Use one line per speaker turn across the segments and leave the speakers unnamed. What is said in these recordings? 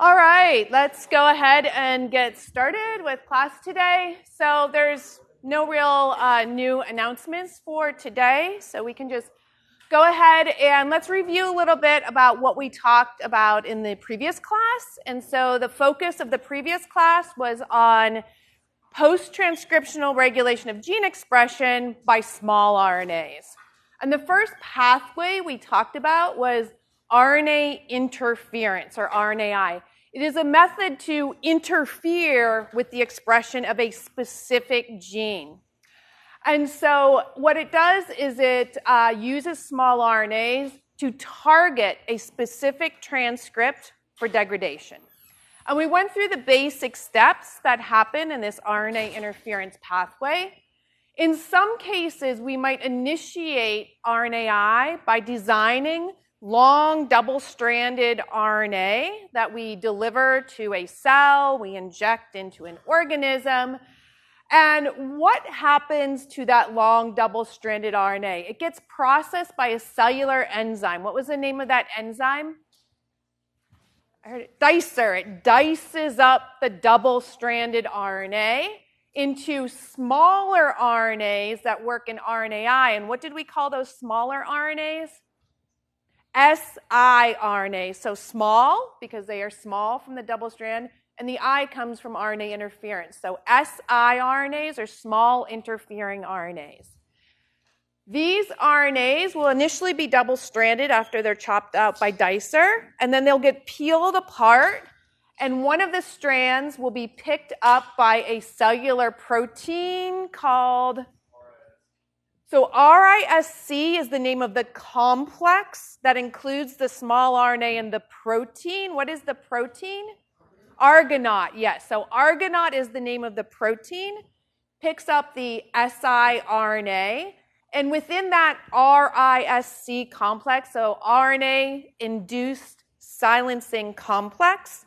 All right, let's go ahead and get started with class today. So there's no real new announcements for today, so we can just go ahead and let's review a little bit about what we talked about in the previous class. And so the focus of the previous class was on post-transcriptional regulation of gene expression by small RNAs. And the first pathway we talked about was RNA interference, or RNAi. It is a method to interfere with the expression of a specific gene. And so what it does is it uses small RNAs to target a specific transcript for degradation. And we went through the basic steps that happen in this RNA interference pathway. In some cases, we might initiate RNAi by designing long double-stranded RNA that we deliver to a cell, we inject into an organism. And what happens to that long double-stranded RNA? It gets processed by a cellular enzyme. What was the name of that enzyme? I heard it. Dicer. It dices up the double-stranded RNA into smaller RNAs that work in RNAi. And what did we call those smaller RNAs? siRNA, so small, because they are small from the double strand, and the I comes from RNA interference. So siRNAs are small interfering RNAs. These RNAs will initially be double-stranded after they're chopped out by dicer, and then they'll get peeled apart, and one of the strands will be picked up by a cellular protein called... So RISC is the name of the complex that includes the small RNA and the protein. What is the protein? Argonaute, yes. So Argonaute is the name of the protein, picks up the siRNA, and within that RISC complex, so RNA-induced silencing complex,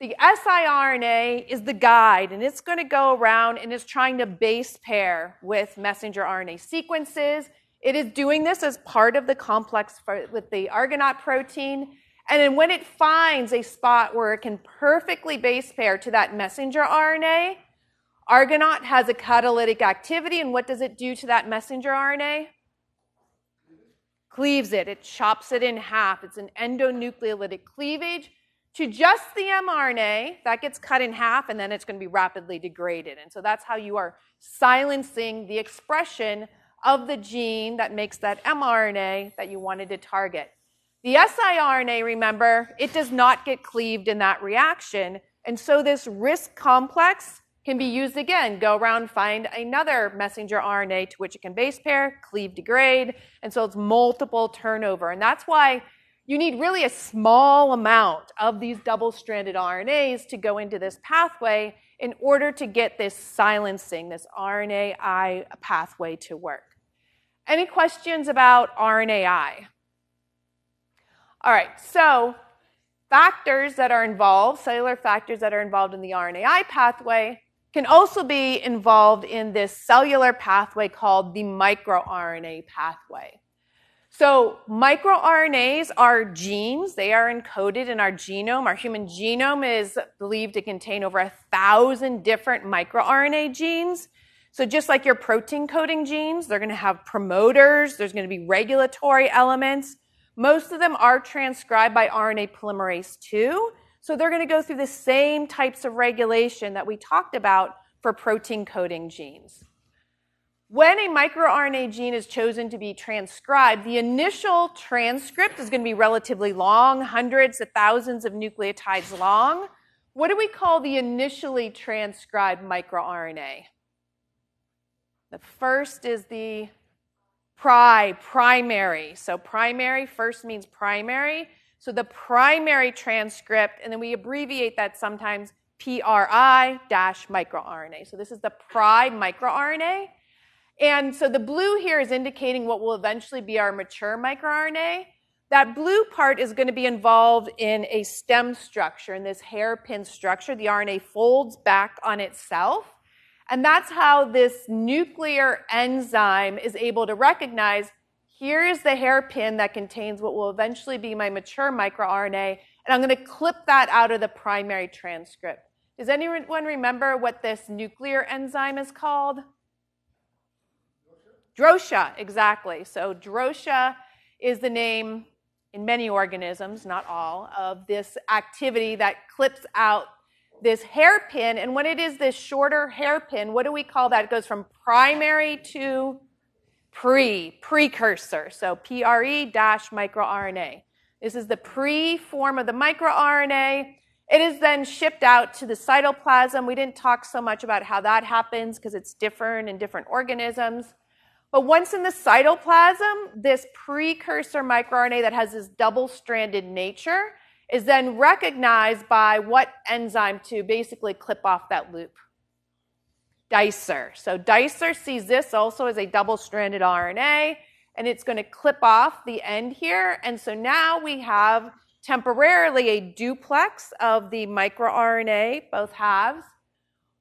the siRNA is the guide, and it's going to go around and is trying to base pair with messenger RNA sequences. It is doing this as part of the complex with the Argonaute protein. And then when it finds a spot where it can perfectly base pair to that messenger RNA, Argonaute has a catalytic activity, and what does it do to that messenger RNA? Cleaves it. It chops it in half. It's an endonucleolytic cleavage to just the mRNA. That gets cut in half, and then it's going to be rapidly degraded. And so that's how you are silencing the expression of the gene that makes that mRNA that you wanted to target. The siRNA, remember, it does not get cleaved in that reaction, and so this RISC complex can be used again. Go around, find another messenger RNA to which it can base pair, cleave, degrade, and so it's multiple turnover. And that's why you need really a small amount of these double-stranded RNAs to go into this pathway in order to get this silencing, this RNAi pathway to work. Any questions about RNAi? All right, so factors that are involved, cellular factors that are involved in the RNAi pathway, can also be involved in this cellular pathway called the microRNA pathway. So microRNAs are genes. They are encoded in our genome. Our human genome is believed to contain over 1,000 different microRNA genes. So just like your protein coding genes, they're going to have promoters. There's going to be regulatory elements. Most of them are transcribed by RNA polymerase II. So they're going to go through the same types of regulation that we talked about for protein coding genes. When a microRNA gene is chosen to be transcribed, the initial transcript is going to be relatively long, hundreds of thousands of nucleotides long. What do we call the initially transcribed microRNA? The first is the primary. So primary first means primary. So the primary transcript, and then we abbreviate that sometimes Pri-microRNA. So this is the Pri-microRNA. And so the blue here is indicating what will eventually be our mature microRNA. That blue part is going to be involved in a stem structure, in this hairpin structure. The RNA folds back on itself. And that's how this nuclear enzyme is able to recognize here is the hairpin that contains what will eventually be my mature microRNA, and I'm going to clip that out of the primary transcript. Does anyone remember what this nuclear enzyme is called? Drosha, exactly. So drosha is the name in many organisms, not all, of this activity that clips out this hairpin. And when it is this shorter hairpin, what do we call that? It goes from primary to precursor. So pre-microRNA. This is the pre form of the microRNA. It is then shipped out to the cytoplasm. We didn't talk so much about how that happens because it's different in different organisms. But once in the cytoplasm, this precursor microRNA that has this double-stranded nature is then recognized by what enzyme to basically clip off that loop? Dicer. So Dicer sees this also as a double-stranded RNA, and it's going to clip off the end here. And so now we have temporarily a duplex of the microRNA, both halves.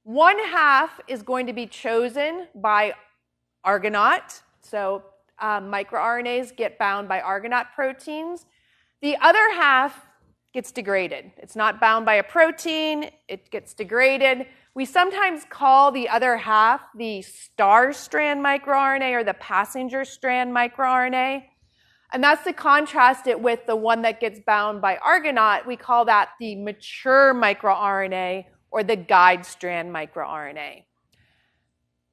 One half is going to be chosen by Argonaute. So microRNAs get bound by Argonaute proteins. The other half gets degraded. It's not bound by a protein. It gets degraded. We sometimes call the other half the star strand microRNA or the passenger strand microRNA. And that's to contrast it with the one that gets bound by Argonaute. We call that the mature microRNA or the guide strand microRNA.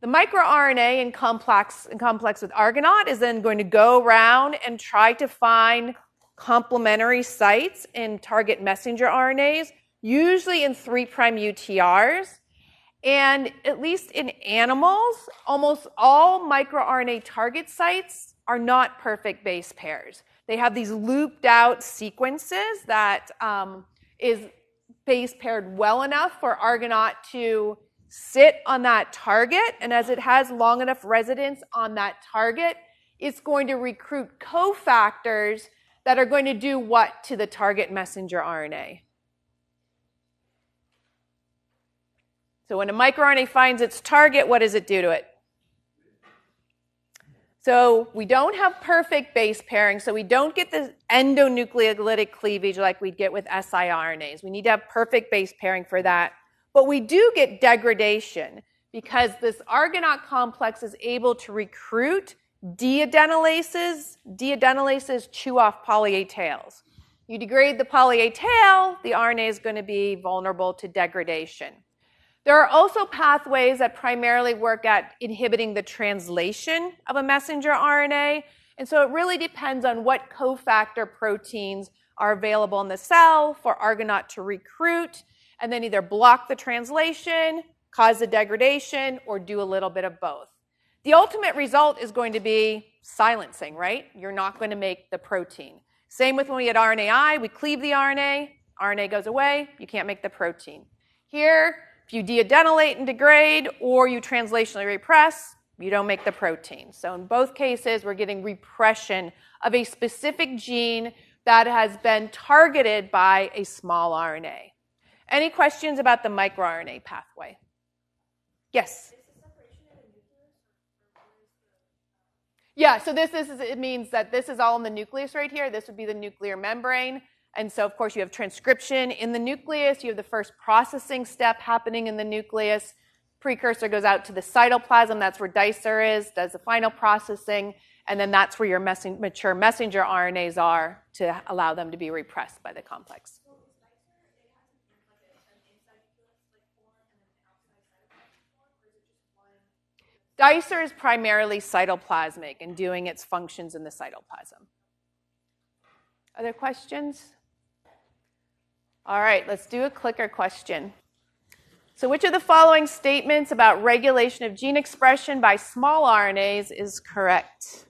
The microRNA in complex with Argonaute is then going to go around and try to find complementary sites in target messenger RNAs, usually in 3' UTRs. And at least in animals, almost all microRNA target sites are not perfect base pairs. They have these looped out sequences that is base paired well enough for Argonaute to sit on that target, and as it has long enough residence on that target, it's going to recruit cofactors that are going to do what to the target messenger RNA? So when a microRNA finds its target, what does it do to it? So we don't have perfect base pairing, so we don't get the endonucleolytic cleavage like we'd get with siRNAs. We need to have perfect base pairing for that. But we do get degradation because this Argonaute complex is able to recruit deadenylases. Deadenylases chew off poly-A tails. You degrade the poly-A tail, the RNA is going to be vulnerable to degradation. There are also pathways that primarily work at inhibiting the translation of a messenger RNA. And so it really depends on what cofactor proteins are available in the cell for Argonaute to recruit and then either block the translation, cause the degradation, or do a little bit of both. The ultimate result is going to be silencing, right? You're not going to make the protein. Same with when we had RNAi, we cleave the RNA, RNA goes away, you can't make the protein. Here, if you deadenylate and degrade or you translationally repress, you don't make the protein. So in both cases, we're getting repression of a specific gene that has been targeted by a small RNA. Any questions about the microRNA pathway? Yes? Yeah, so it means that this is all in the nucleus right here. This would be the nuclear membrane. And so, of course, you have transcription in the nucleus. You have the first processing step happening in the nucleus. Precursor goes out to the cytoplasm. That's where Dicer is, does the final processing. And then that's where your mature messenger RNAs are to allow them to be repressed by the complex. Dicer is primarily cytoplasmic and doing its functions in the cytoplasm. Other questions? All right, let's do a clicker question. So which of the following statements about regulation of gene expression by small RNAs is correct?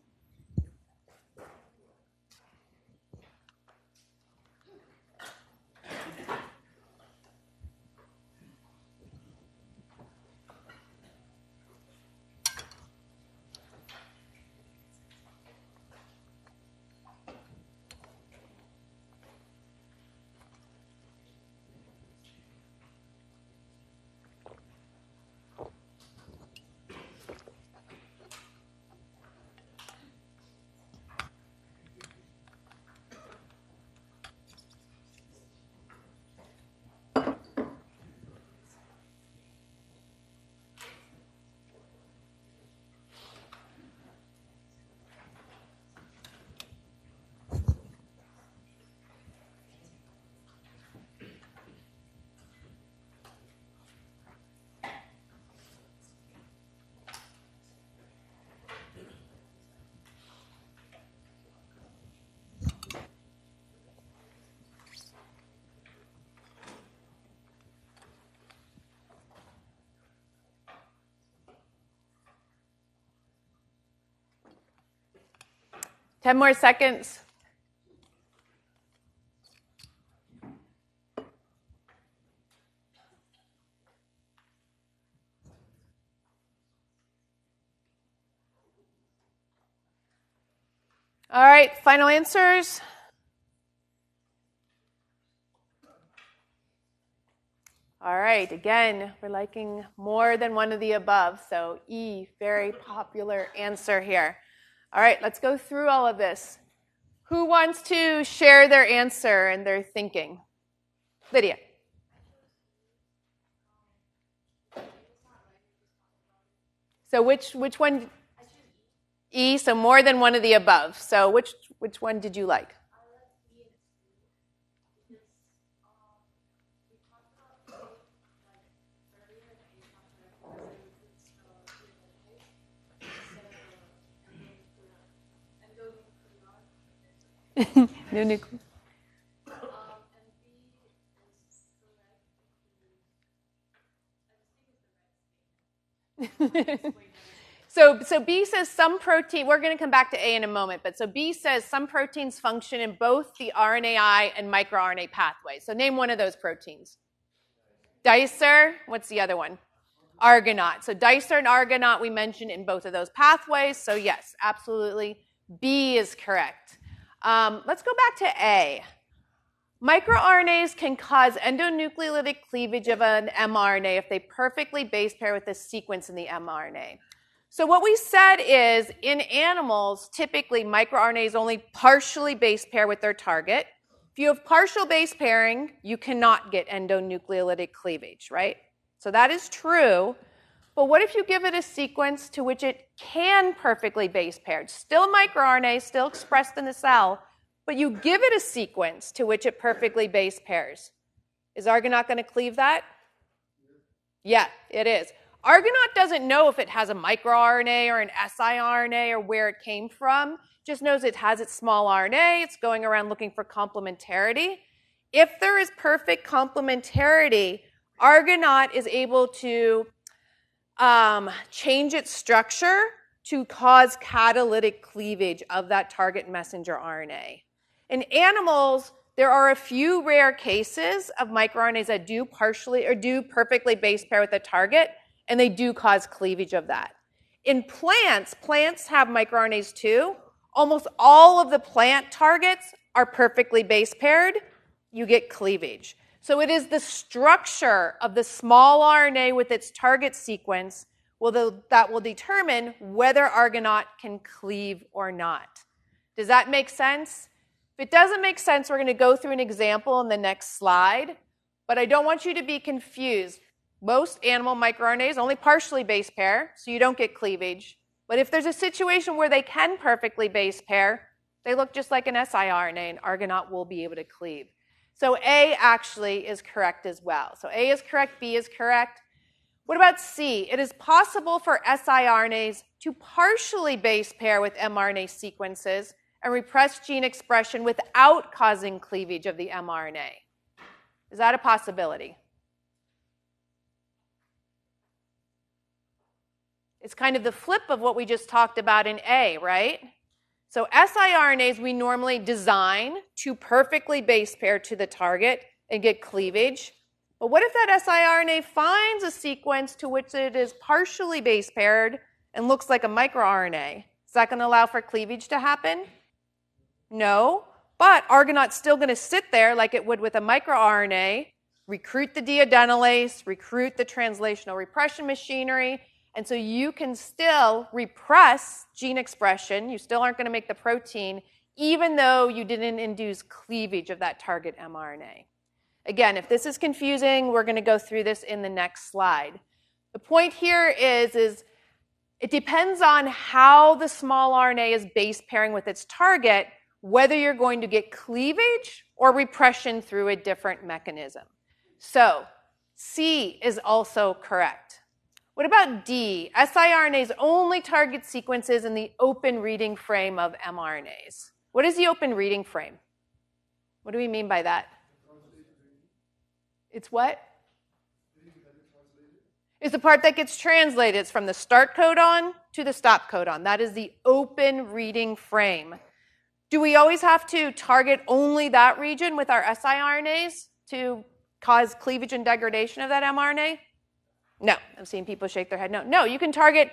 10 more seconds. All right, final answers. All right, again, we're liking more than one of the above. So E, very popular answer here. All right, let's go through all of this. Who wants to share their answer and their thinking? Lydia. So which one? E, so more than one of the above. So which one did you like? No nuclear. So B says some protein, we're going to come back to A in a moment, but so B says some proteins function in both the RNAi and microRNA pathways. So name one of those proteins. Dicer, what's the other one? Argonaute. So dicer and Argonaute we mentioned in both of those pathways. So yes, absolutely, B is correct. Let's go back to A. MicroRNAs can cause endonucleolytic cleavage of an mRNA if they perfectly base pair with a sequence in the mRNA. So what we said is, in animals, typically microRNAs only partially base pair with their target. If you have partial base pairing, you cannot get endonucleolytic cleavage, right? So that is true. But what if you give it a sequence to which it can perfectly base pair? It's still microRNA, still expressed in the cell, but you give it a sequence to which it perfectly base pairs. Is Argonaute going to cleave that? Yeah, it is. Argonaute doesn't know if it has a microRNA or an siRNA or where it came from. Just knows it has its small RNA. It's going around looking for complementarity. If there is perfect complementarity, Argonaute is able to change its structure to cause catalytic cleavage of that target messenger RNA. In animals, there are a few rare cases of microRNAs that do partially or do perfectly base pair with a target, and they do cause cleavage of that. In plants have microRNAs too. Almost all of the plant targets are perfectly base paired. You get cleavage. So it is the structure of the small RNA with its target sequence that will determine whether Argonaute can cleave or not. Does that make sense? If it doesn't make sense, we're going to go through an example in the next slide. But I don't want you to be confused. Most animal microRNAs only partially base pair, so you don't get cleavage. But if there's a situation where they can perfectly base pair, they look just like an siRNA, and Argonaute will be able to cleave. So A actually is correct as well. So A is correct, B is correct. What about C? It is possible for siRNAs to partially base pair with mRNA sequences and repress gene expression without causing cleavage of the mRNA. Is that a possibility? It's kind of the flip of what we just talked about in A, right? So siRNAs we normally design to perfectly base pair to the target and get cleavage. But what if that siRNA finds a sequence to which it is partially base paired and looks like a microRNA? Is that going to allow for cleavage to happen? No. But Argonaute's still going to sit there like it would with a microRNA, recruit the deadenylase, recruit the translational repression machinery, and so you can still repress gene expression. You still aren't going to make the protein, even though you didn't induce cleavage of that target mRNA. Again, if this is confusing, we're going to go through this in the next slide. The point here is it depends on how the small RNA is base pairing with its target, whether you're going to get cleavage or repression through a different mechanism. So C is also correct. What about D? siRNAs only target sequences in the open reading frame of mRNAs. What is the open reading frame? What do we mean by that? It's what? It's the part that gets translated. It's from the start codon to the stop codon. That is the open reading frame. Do we always have to target only that region with our siRNAs to cause cleavage and degradation of that mRNA? No. I'm seeing people shake their head no. No, you can target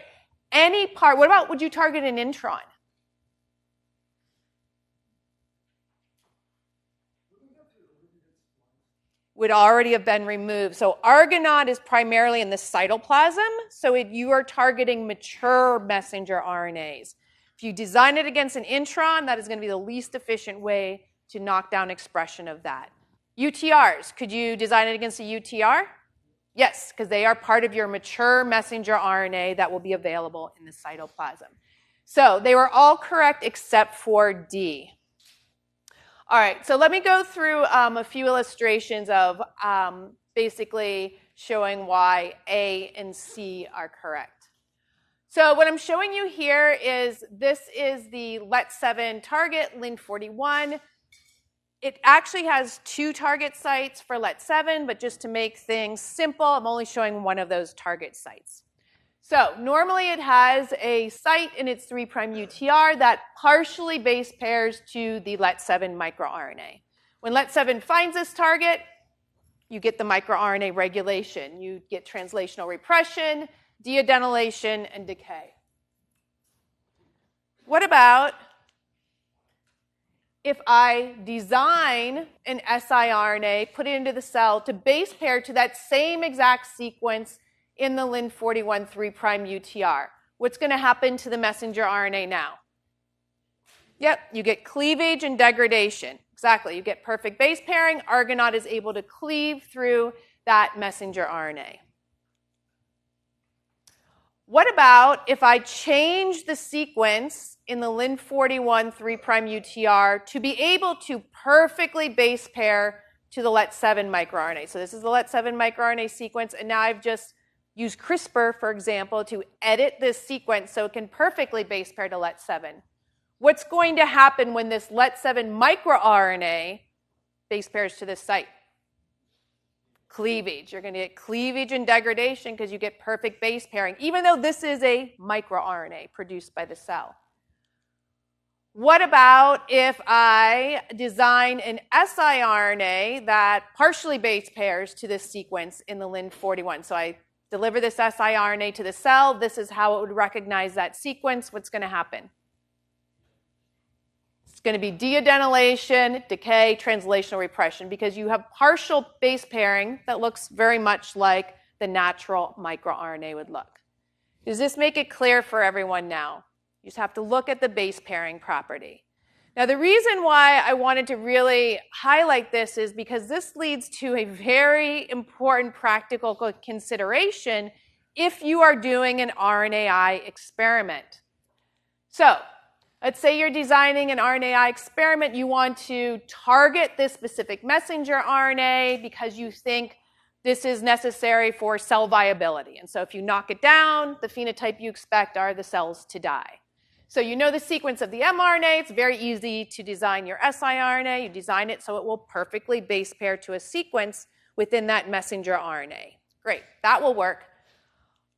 any part. What about would you target an intron? Would already have been removed. So Argonaute is primarily in the cytoplasm, so you are targeting mature messenger RNAs. If you design it against an intron, that is going to be the least efficient way to knock down expression of that. UTRs, could you design it against a UTR? Yes, because they are part of your mature messenger RNA that will be available in the cytoplasm. So they were all correct except for D. All right, so let me go through a few illustrations of basically showing why A and C are correct. So what I'm showing you here is this is the LET7 target, Lin41. It actually has 2 target sites for LET7, but just to make things simple, I'm only showing one of those target sites. So normally it has a site in its 3' UTR that partially base pairs to the LET7 microRNA. When LET7 finds this target, you get the microRNA regulation. You get translational repression, deadenylation, and decay. What about if I design an siRNA, put it into the cell to base pair to that same exact sequence in the Lin41 3' UTR? What's going to happen to the messenger RNA now? Yep, you get cleavage and degradation. Exactly, you get perfect base pairing. Argonaute is able to cleave through that messenger RNA. What about if I change the sequence in the Lin41 3' UTR to be able to perfectly base pair to the LET7 microRNA? So this is the LET7 microRNA sequence, and now I've just used CRISPR, for example, to edit this sequence so it can perfectly base pair to LET7. What's going to happen when this LET7 microRNA base pairs to this site? Cleavage. You're going to get cleavage and degradation because you get perfect base pairing, even though this is a microRNA produced by the cell. What about if I design an siRNA that partially base pairs to this sequence in the Lin41? So I deliver this siRNA to the cell. This is how it would recognize that sequence. What's going to happen? It's going to be deadenylation, decay, translational repression, because you have partial base pairing that looks very much like the natural microRNA would look. Does this make it clear for everyone now? You just have to look at the base pairing property. Now, the reason why I wanted to really highlight this is because this leads to a very important practical consideration if you are doing an RNAi experiment. So, let's say you're designing an RNAi experiment. You want to target this specific messenger RNA because you think this is necessary for cell viability. And so if you knock it down, the phenotype you expect are the cells to die. So you know the sequence of the mRNA. It's very easy to design your siRNA. You design it so it will perfectly base pair to a sequence within that messenger RNA. Great, that will work.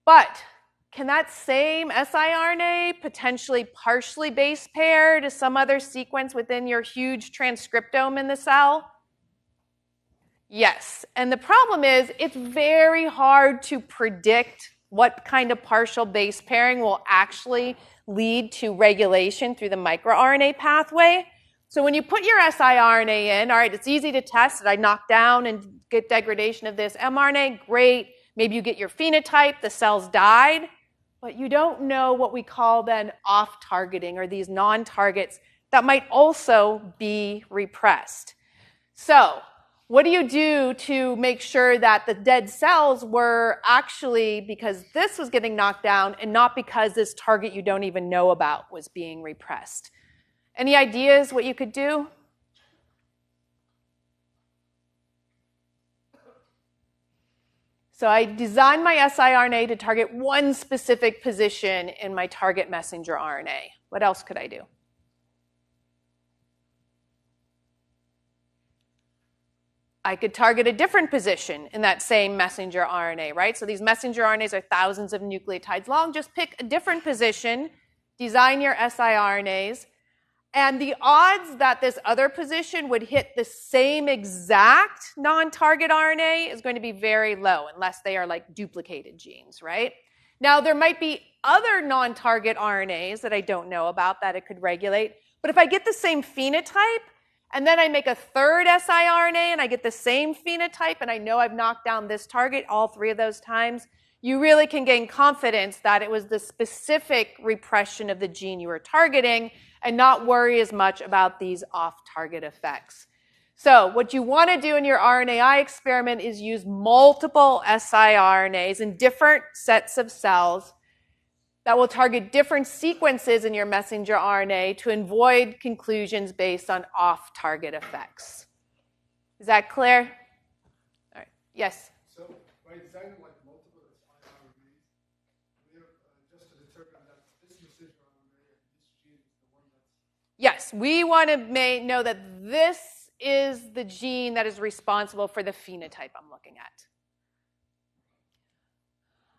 But can that same siRNA potentially partially base pair to some other sequence within your huge transcriptome in the cell? Yes. And the problem is it's very hard to predict what kind of partial base pairing will actually lead to regulation through the microRNA pathway. So when you put your siRNA in, all right, it's easy to test. Did I knock down and get degradation of this mRNA? Great. Maybe you get your phenotype, the cells died. But you don't know what we call then off-targeting, or these non-targets that might also be repressed. So what do you do to make sure that the dead cells were actually because this was getting knocked down and not because this target you don't even know about was being repressed? Any ideas what you could do? So I designed my siRNA to target one specific position in my target messenger RNA. What else could I do? I could target a different position in that same messenger RNA, right? So these messenger RNAs are thousands of nucleotides long. Just pick a different position, design your siRNAs, And the odds that this other position would hit the same exact non-target RNA is going to be very low unless they are like duplicated genes, right? Now, there might be other non-target RNAs that I don't know about that it could regulate, but if I get the same phenotype, and then I make a third siRNA and I get the same phenotype, and I know I've knocked down this target all 3 of those times, you really can gain confidence that it was the specific repression of the gene you were targeting and not worry as much about these off-target effects. So what you want to do in your RNAi experiment is use multiple siRNAs in different sets of cells that will target different sequences in your messenger RNA to avoid conclusions based on off-target effects. Is that clear? All right. Yes?
So by designing like multiple siRNAs, we have just to determine that this messenger RNA and this gene is the one that's...
Yes, we want to know that this is the gene that is responsible for the phenotype I'm looking at.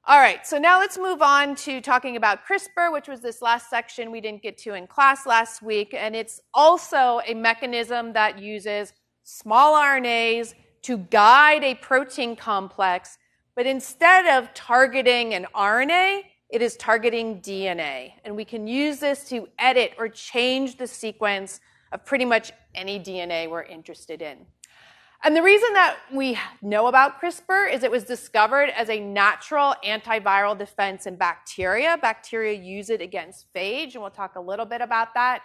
All right, so now let's move on to talking about CRISPR, which was this last section we didn't get to in class last week. And it's also a mechanism that uses small RNAs to guide a protein complex. But instead of targeting an RNA, it is targeting DNA. And we can use this to edit or change the sequence of pretty much any DNA we're interested in. And the reason that we know about CRISPR is it was discovered as a natural antiviral defense in bacteria. Bacteria use it against phage, and we'll talk a little bit about that.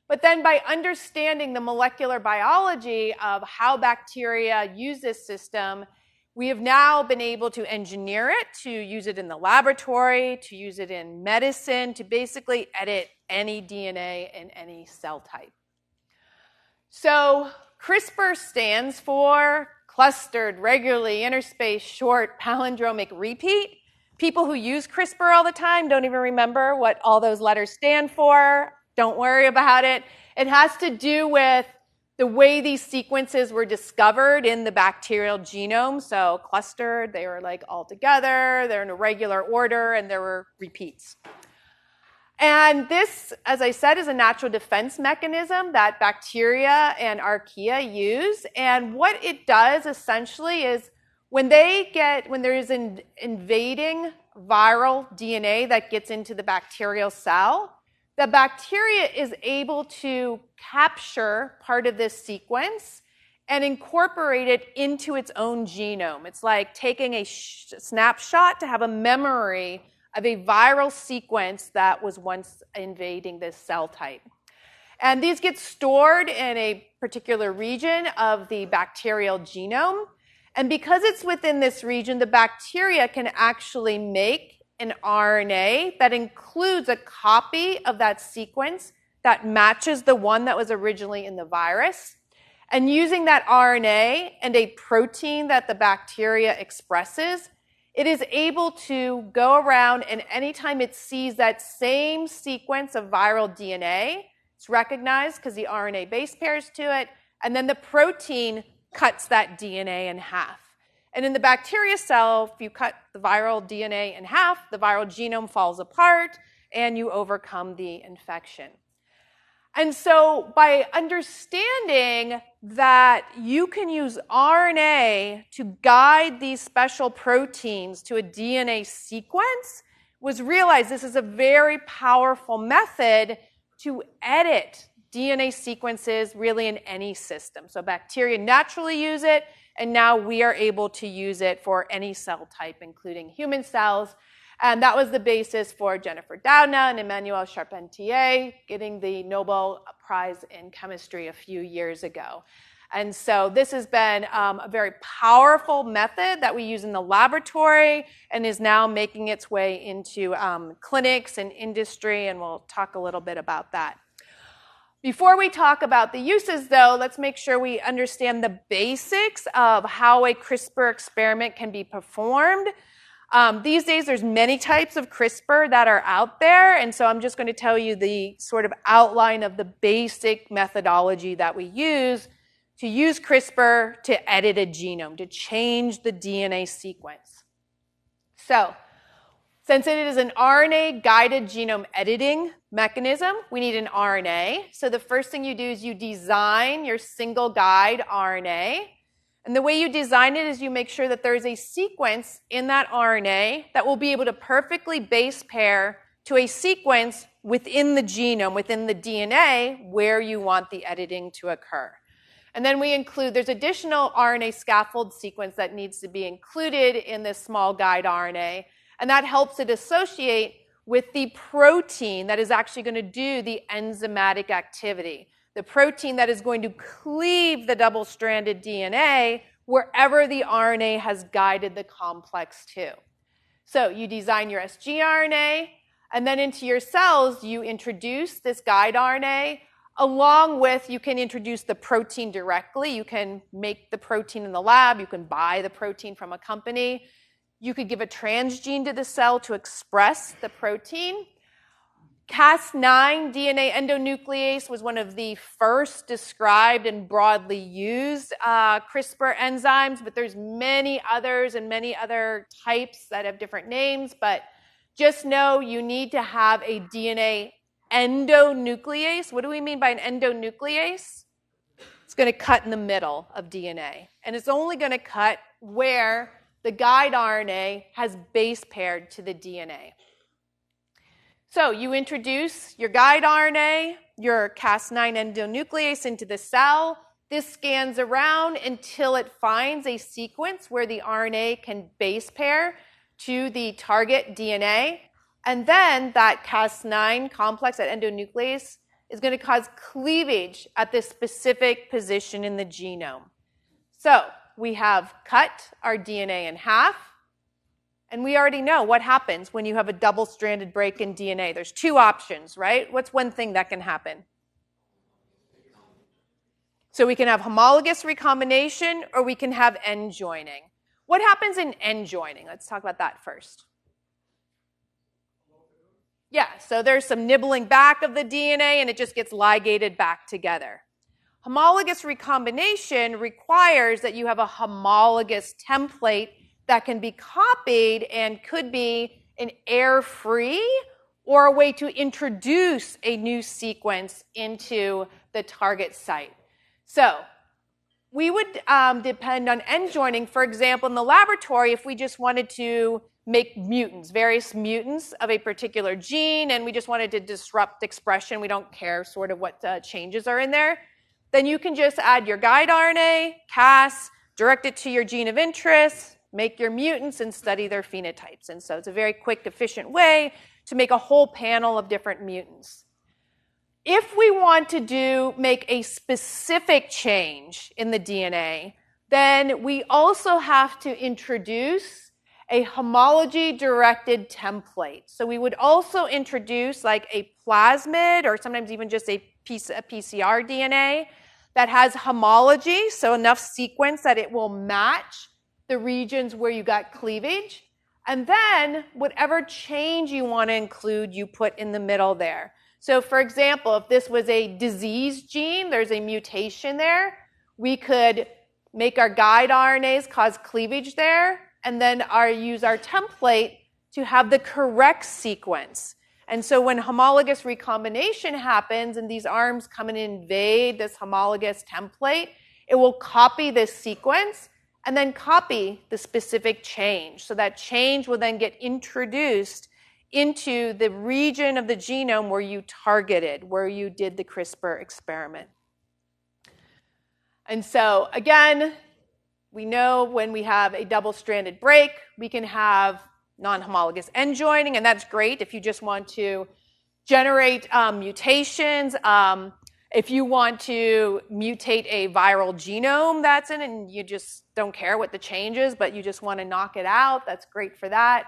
But then by understanding the molecular biology of how bacteria use this system, we have now been able to engineer it, to use it in the laboratory, to use it in medicine, to basically edit any DNA in any cell type. So CRISPR stands for clustered, regularly interspaced, short, palindromic repeat. People who use CRISPR all the time don't even remember what all those letters stand for. Don't worry about it. It has to do with the way these sequences were discovered in the bacterial genome. So clustered, they were like all together, they're in a regular order, and there were repeats. And this, as I said, is a natural defense mechanism that bacteria and archaea use. And what it does essentially is when there is an invading viral DNA that gets into the bacterial cell, the bacteria is able to capture part of this sequence and incorporate it into its own genome. It's like taking a snapshot to have a memory of a viral sequence that was once invading this cell type. And these get stored in a particular region of the bacterial genome. And because it's within this region, the bacteria can actually make an RNA that includes a copy of that sequence that matches the one that was originally in the virus. And using that RNA and a protein that the bacteria expresses, it is able to go around, and anytime it sees that same sequence of viral DNA, it's recognized because the RNA base pairs to it, and then the protein cuts that DNA in half. And in the bacteria cell, if you cut the viral DNA in half, the viral genome falls apart, and you overcome the infection. And so by understanding that you can use RNA to guide these special proteins to a DNA sequence, was realized this is a very powerful method to edit DNA sequences really in any system. So bacteria naturally use it, and now we are able to use it for any cell type, including human cells. And that was the basis for Jennifer Doudna and Emmanuel Charpentier getting the Nobel Prize in chemistry a few years ago. And so this has been a very powerful method that we use in the laboratory and is now making its way into clinics and industry, and we'll talk a little bit about that. Before we talk about the uses, though, let's make sure we understand the basics of how a CRISPR experiment can be performed. These days, there's many types of CRISPR that are out there, and so I'm just going to tell you the sort of outline of the basic methodology that we use to use CRISPR to edit a genome, to change the DNA sequence. So Since it is an RNA-guided genome editing mechanism, we need an RNA. So the first thing you do is you design your single guide RNA. And the way you design it is you make sure that there is a sequence in that RNA that will be able to perfectly base pair to a sequence within the genome, within the DNA, where you want the editing to occur. And then we include, there's additional RNA scaffold sequence that needs to be included in this small guide RNA. And that helps it associate with the protein that is actually going to do the enzymatic activity, the protein that is going to cleave the double-stranded DNA wherever the RNA has guided the complex to. So you design your sgRNA, and then into your cells, you introduce this guide RNA, along with, you can introduce the protein directly. You can make the protein in the lab. You can buy the protein from a company. You could give a transgene to the cell to express the protein. Cas9 DNA endonuclease was one of the first described and broadly used CRISPR enzymes, but there's many others and many other types that have different names. But just know you need to have a DNA endonuclease. What do we mean by an endonuclease? It's going to cut in the middle of DNA. And it's only going to cut where the guide RNA has base paired to the DNA. So you introduce your guide RNA, your Cas9 endonuclease into the cell. This scans around until it finds a sequence where the RNA can base pair to the target DNA. And then that Cas9 complex, that endonuclease, is going to cause cleavage at this specific position in the genome. So we have cut our DNA in half, and we already know what happens when you have a double-stranded break in DNA. There's two options, right? What's one thing that can happen? So we can have homologous recombination, or we can have end joining. What happens in end joining? Let's talk about that first. Yeah, so there's some nibbling back of the DNA, and it just gets ligated back together. Homologous recombination requires that you have a homologous template that can be copied and could be an error-free or a way to introduce a new sequence into the target site. So we would depend on end joining, for example, in the laboratory, if we just wanted to make mutants, various mutants of a particular gene, and we just wanted to disrupt expression. We don't care sort of what changes are in there. Then you can just add your guide RNA, Cas, direct it to your gene of interest, make your mutants, and study their phenotypes. And so it's a very quick, efficient way to make a whole panel of different mutants. If we want to make a specific change in the DNA, then we also have to introduce a homology-directed template. So we would also introduce like a plasmid or sometimes even just a PCR DNA that has homology, so enough sequence that it will match the regions where you got cleavage. And then whatever change you want to include, you put in the middle there. So for example, if this was a disease gene, there's a mutation there, we could make our guide RNAs cause cleavage there, and then use our template to have the correct sequence. And so when homologous recombination happens and these arms come and invade this homologous template, it will copy this sequence and then copy the specific change. So that change will then get introduced into the region of the genome where you targeted, where you did the CRISPR experiment. And so again, we know when we have a double-stranded break, we can have non-homologous end joining, and that's great if you just want to generate mutations. If you want to mutate a viral genome that's in and you just don't care what the change is, but you just want to knock it out, that's great for that.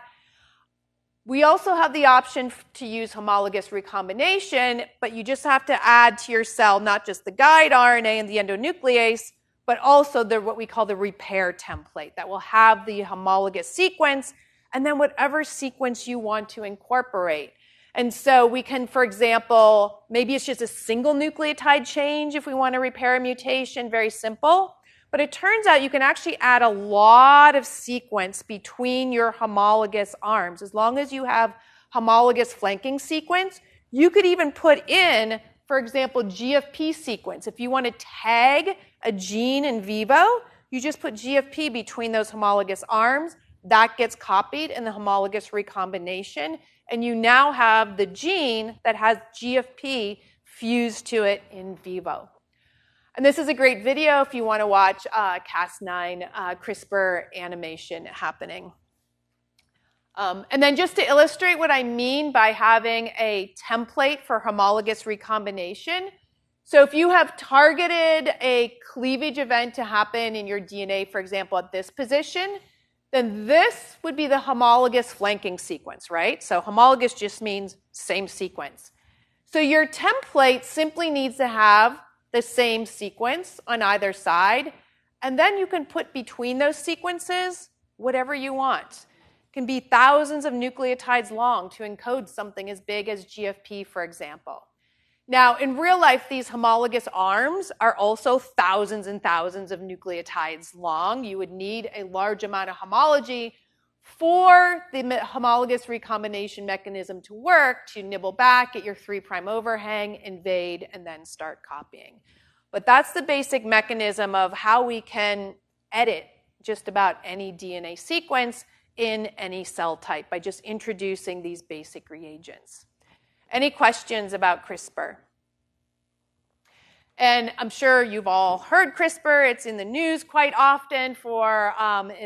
We also have the option to use homologous recombination, but you just have to add to your cell not just the guide RNA and the endonuclease, but also what we call the repair template that will have the homologous sequence and then whatever sequence you want to incorporate. And so we can, for example, maybe it's just a single nucleotide change if we want to repair a mutation, very simple. But it turns out you can actually add a lot of sequence between your homologous arms. As long as you have homologous flanking sequence, you could even put in, for example, GFP sequence. If you want to tag a gene in vivo, you just put GFP between those homologous arms. That gets copied in the homologous recombination, and you now have the gene that has GFP fused to it in vivo. And this is a great video if you want to watch Cas9 CRISPR animation happening. And then just to illustrate what I mean by having a template for homologous recombination. So if you have targeted a cleavage event to happen in your DNA, for example, at this position, then this would be the homologous flanking sequence, right? So homologous just means same sequence. So your template simply needs to have the same sequence on either side, and then you can put between those sequences whatever you want. It can be thousands of nucleotides long to encode something as big as GFP, for example. Now, in real life, these homologous arms are also thousands and thousands of nucleotides long. You would need a large amount of homology for the homologous recombination mechanism to work, to nibble back, get your 3' overhang, invade, and then start copying. But that's the basic mechanism of how we can edit just about any DNA sequence in any cell type by just introducing these basic reagents. Any questions about CRISPR? And I'm sure you've all heard CRISPR. It's in the news quite often for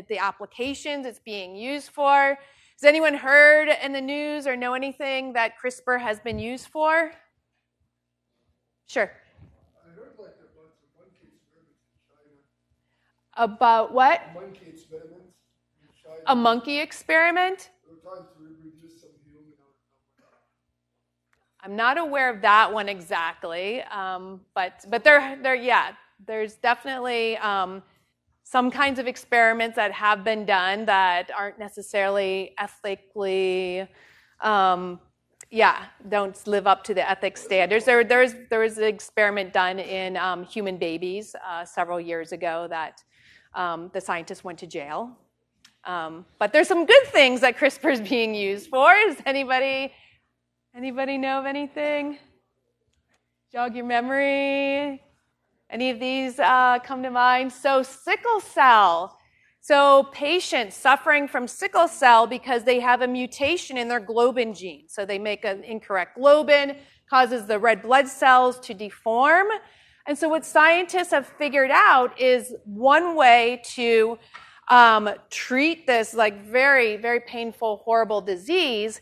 the applications it's being used for. Has anyone heard in the news or know anything that CRISPR has been used for? Sure.
I heard like about the monkey experiment in China.
About what?
A monkey experiment in China.
A monkey experiment?
They were trying to reproduce some human.
I'm not aware of that one exactly, but there's definitely some kinds of experiments that have been done that aren't necessarily ethically, don't live up to the ethics standards. There was an experiment done in human babies several years ago that the scientists went to jail. But there's some good things that CRISPR is being used for. Is Anybody know of anything? Jog your memory. Any of these come to mind? So sickle cell. So patients suffering from sickle cell because they have a mutation in their globin gene. So they make an incorrect globin, causes the red blood cells to deform. And so what scientists have figured out is one way to treat this like very, very painful, horrible disease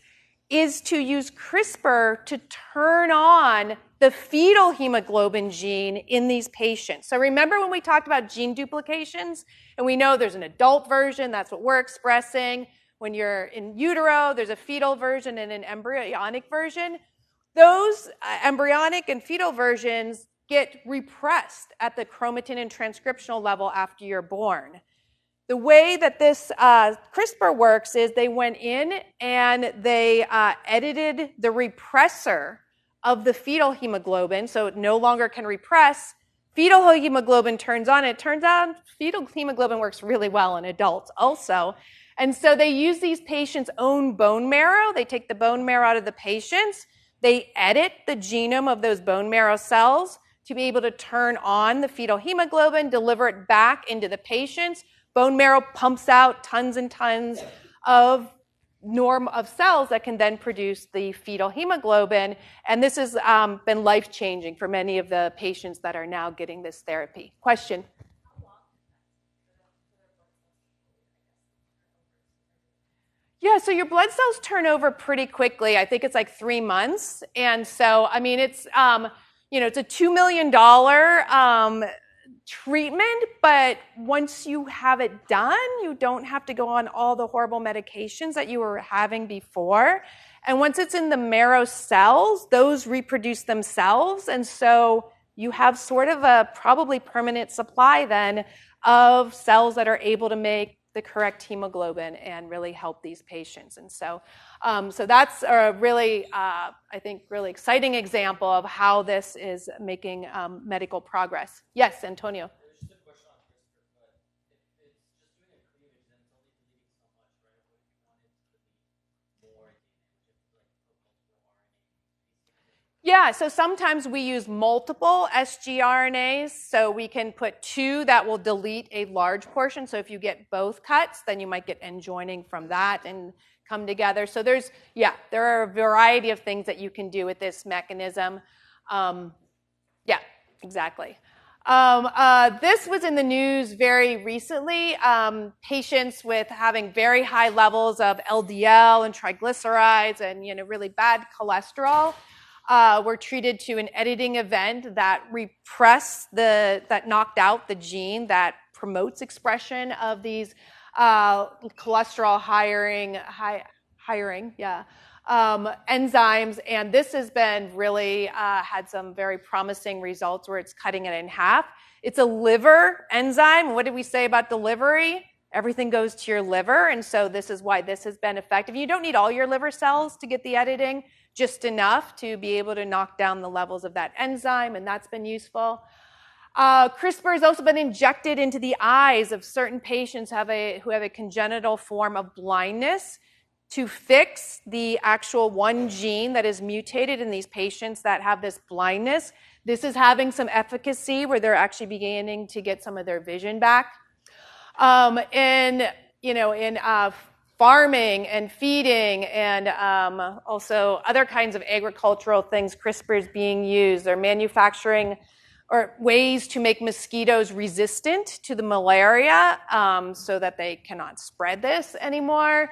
is to use CRISPR to turn on the fetal hemoglobin gene in these patients. So remember when we talked about gene duplications? And we know there's an adult version, that's what we're expressing. When you're in utero, there's a fetal version and an embryonic version. Those embryonic and fetal versions get repressed at the chromatin and transcriptional level after you're born. The way that this CRISPR works is they went in and they edited the repressor of the fetal hemoglobin, so it no longer can repress. Fetal hemoglobin turns on. It turns out fetal hemoglobin works really well in adults also. And so they use these patients' own bone marrow. They take the bone marrow out of the patients. They edit the genome of those bone marrow cells to be able to turn on the fetal hemoglobin, deliver it back into the patients. Bone marrow pumps out tons and tons of cells that can then produce the fetal hemoglobin. And this has been life-changing for many of the patients that are now getting this therapy. Question? Yeah, so your blood cells turn over pretty quickly. I think it's like 3 months. And so, I mean, it's, it's a $2 million treatment, but once you have it done, you don't have to go on all the horrible medications that you were having before. And once it's in the marrow cells, those reproduce themselves. And so you have sort of a probably permanent supply then of cells that are able to make the correct hemoglobin and really help these patients. And so that's a really, I think, really exciting example of how this is making medical progress. Yes, Antonio.
Just a question on CRISPR.
Yeah, so sometimes we use multiple sgRNAs, so we can put two that will delete a large portion. So if you get both cuts, then you might get end joining from that and come together. So there are a variety of things that you can do with this mechanism. Yeah, exactly. This was in the news very recently. Patients with having very high levels of LDL and triglycerides and really bad cholesterol were treated to an editing event that that knocked out the gene that promotes expression of these cholesterol enzymes, and this has been really had some very promising results where it's cutting it in half. It's a liver enzyme. What did we say about delivery? Everything goes to your liver, and so this is why this has been effective. You don't need all your liver cells to get the editing, just enough to be able to knock down the levels of that enzyme, and that's been useful. CRISPR has also been injected into the eyes of certain patients who have a congenital form of blindness to fix the actual one gene that is mutated in these patients that have this blindness. This is having some efficacy where they're actually beginning to get some of their vision back. In farming and feeding and also other kinds of agricultural things, CRISPR is being used. They're manufacturing or ways to make mosquitoes resistant to the malaria so that they cannot spread this anymore.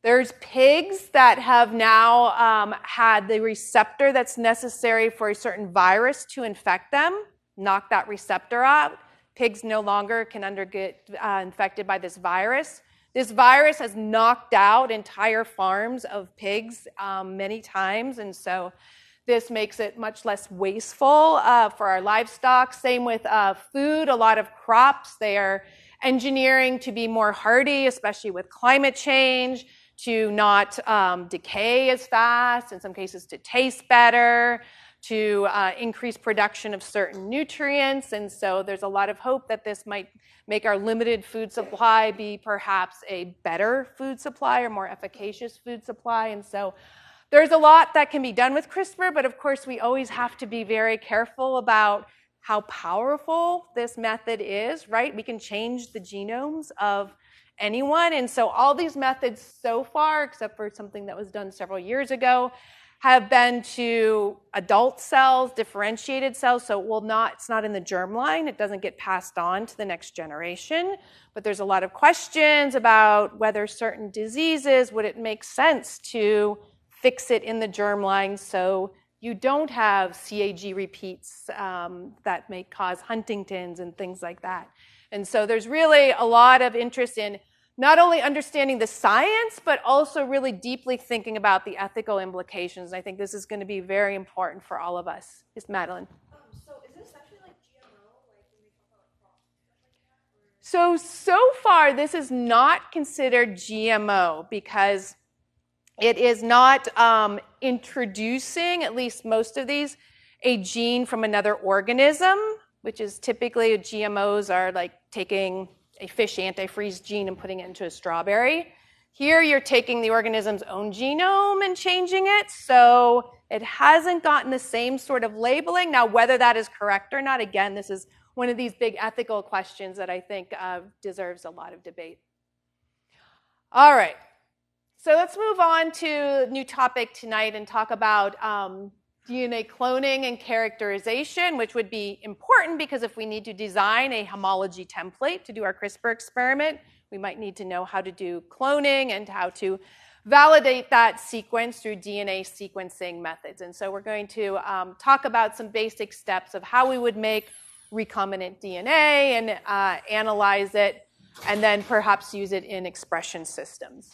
There's pigs that have now had the receptor that's necessary for a certain virus to infect them, knock that receptor out. Pigs no longer can get infected by this virus. This virus has knocked out entire farms of pigs many times, and so this makes it much less wasteful for our livestock. Same with food. A lot of crops, they are engineering to be more hardy, especially with climate change, to not decay as fast, in some cases to taste better, to increase production of certain nutrients. And so there's a lot of hope that this might make our limited food supply be perhaps a better food supply or more efficacious food supply. And so there's a lot that can be done with CRISPR, but of course we always have to be very careful about how powerful this method is, right? We can change the genomes of anyone. And so all these methods so far, except for something that was done several years ago, have been to adult cells, differentiated cells. So it's not in the germline. It doesn't get passed on to the next generation. But there's a lot of questions about whether certain diseases, would it make sense to fix it in the germline so you don't have CAG repeats that may cause Huntington's and things like that. And so there's really a lot of interest in not only understanding the science, but also really deeply thinking about the ethical implications. And I think this is going to be very important for all of us. Yes, Madeline?
So is it essentially like GMO, like when we talk about crops, stuff like that?
So far, this is not considered GMO because it is not introducing, at least most of these, a gene from another organism, which is typically GMOs are like taking a fish antifreeze gene and putting it into a strawberry. Here you're taking the organism's own genome and changing it, so it hasn't gotten the same sort of labeling. Now, whether that is correct or not, again, this is one of these big ethical questions that I think deserves a lot of debate. All right, so let's move on to a new topic tonight and talk about DNA cloning and characterization, which would be important because if we need to design a homology template to do our CRISPR experiment, we might need to know how to do cloning and how to validate that sequence through DNA sequencing methods. And so we're going to talk about some basic steps of how we would make recombinant DNA and analyze it, and then perhaps use it in expression systems.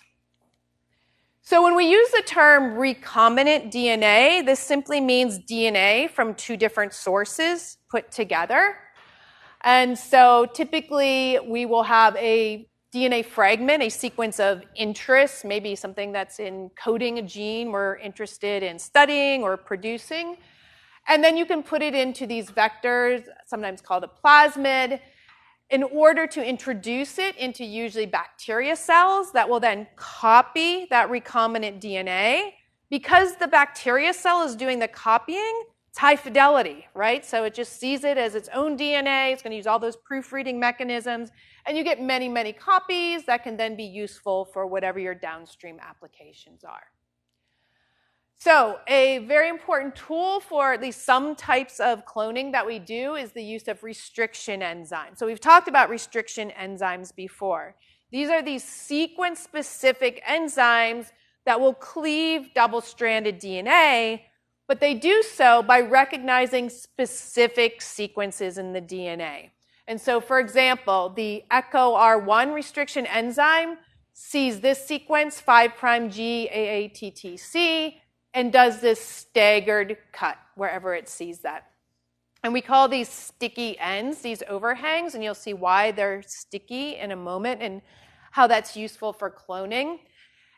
So when we use the term recombinant DNA, this simply means DNA from two different sources put together. And so typically we will have a DNA fragment, a sequence of interest, maybe something that's encoding a gene we're interested in studying or producing. And then you can put it into these vectors, sometimes called a plasmid. in order to introduce it into usually bacteria cells that will then copy that recombinant DNA. Because the bacteria cell is doing the copying, it's high fidelity, right? So it just sees it as its own DNA. It's going to use all those proofreading mechanisms. And you get many, many copies that can then be useful for whatever your downstream applications are. So a very important tool for at least some types of cloning that we do is the use of restriction enzymes. So we've talked about restriction enzymes before. These are these sequence-specific enzymes that will cleave double-stranded DNA, but they do so by recognizing specific sequences in the DNA. And so, for example, the ECHO-R1 restriction enzyme sees this sequence, 5' G-AATTC, and does this staggered cut wherever it sees that. And we call these sticky ends, these overhangs, and you'll see why they're sticky in a moment and how that's useful for cloning.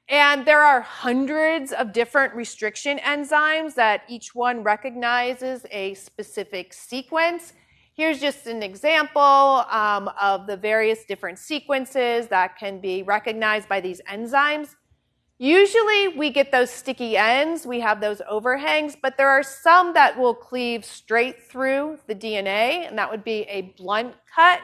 And there are hundreds of different restriction enzymes that each one recognizes a specific sequence. Here's just an example of the various different sequences that can be recognized by these enzymes. Usually we get those sticky ends, we have those overhangs, but there are some that will cleave straight through the DNA, and that would be a blunt cut.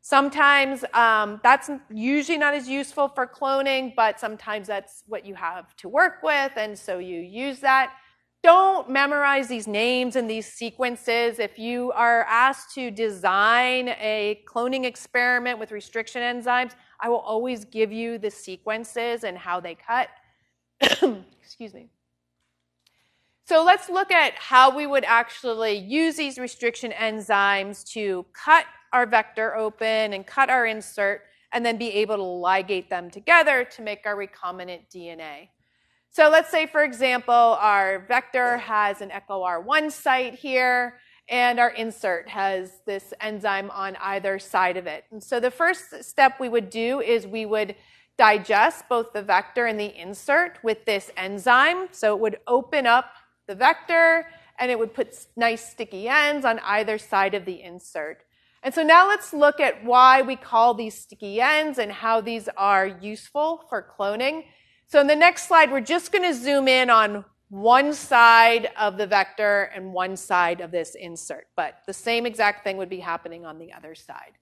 Sometimes that's usually not as useful for cloning, but sometimes that's what you have to work with, and so you use that. Don't memorize these names and these sequences. If you are asked to design a cloning experiment with restriction enzymes, I will always give you the sequences and how they cut. Excuse me. So let's look at how we would actually use these restriction enzymes to cut our vector open and cut our insert and then be able to ligate them together to make our recombinant DNA. So let's say, for example, our vector has an ECHO-R1 site here, and our insert has this enzyme on either side of it. And so the first step we would do is we would digest both the vector and the insert with this enzyme. So it would open up the vector, and it would put nice sticky ends on either side of the insert. And so now let's look at why we call these sticky ends and how these are useful for cloning. So in the next slide, we're just going to zoom in on one side of the vector and one side of this insert, but the same exact thing would be happening on the other side.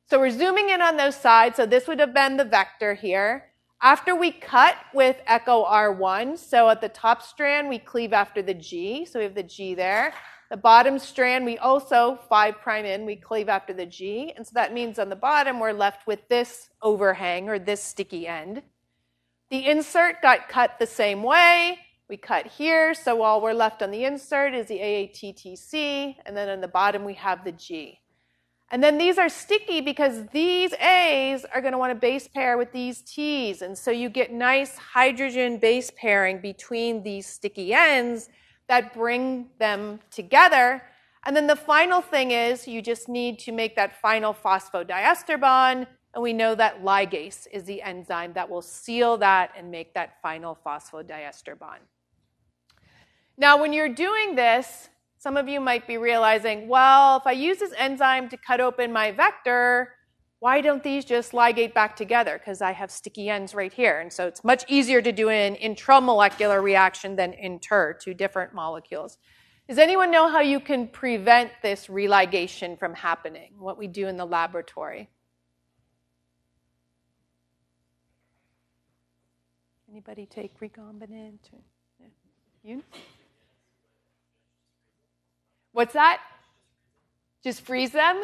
So we're zooming in on those sides. So this would have been the vector here. After we cut with ECHO-R1, so at the top strand, we cleave after the G. So we have the G there. The bottom strand, we also 5' in, we cleave after the G. And so that means on the bottom, we're left with this overhang or this sticky end. The insert got cut the same way. We cut here, so all we're left on the insert is the AATTC, and then on the bottom we have the G. And then these are sticky because these A's are going to want to base pair with these T's, and so you get nice hydrogen base pairing between these sticky ends that bring them together. And then the final thing is you just need to make that final phosphodiester bond. And we know that ligase is the enzyme that will seal that and make that final phosphodiester bond. Now, when you're doing this, some of you might be realizing, well, if I use this enzyme to cut open my vector, why don't these just ligate back together? Because I have sticky ends right here. And so it's much easier to do an intramolecular reaction than inter, two different molecules. Does anyone know how you can prevent this religation from happening, what we do in the laboratory? Anybody take recombinant? You? What's that? Just freeze them?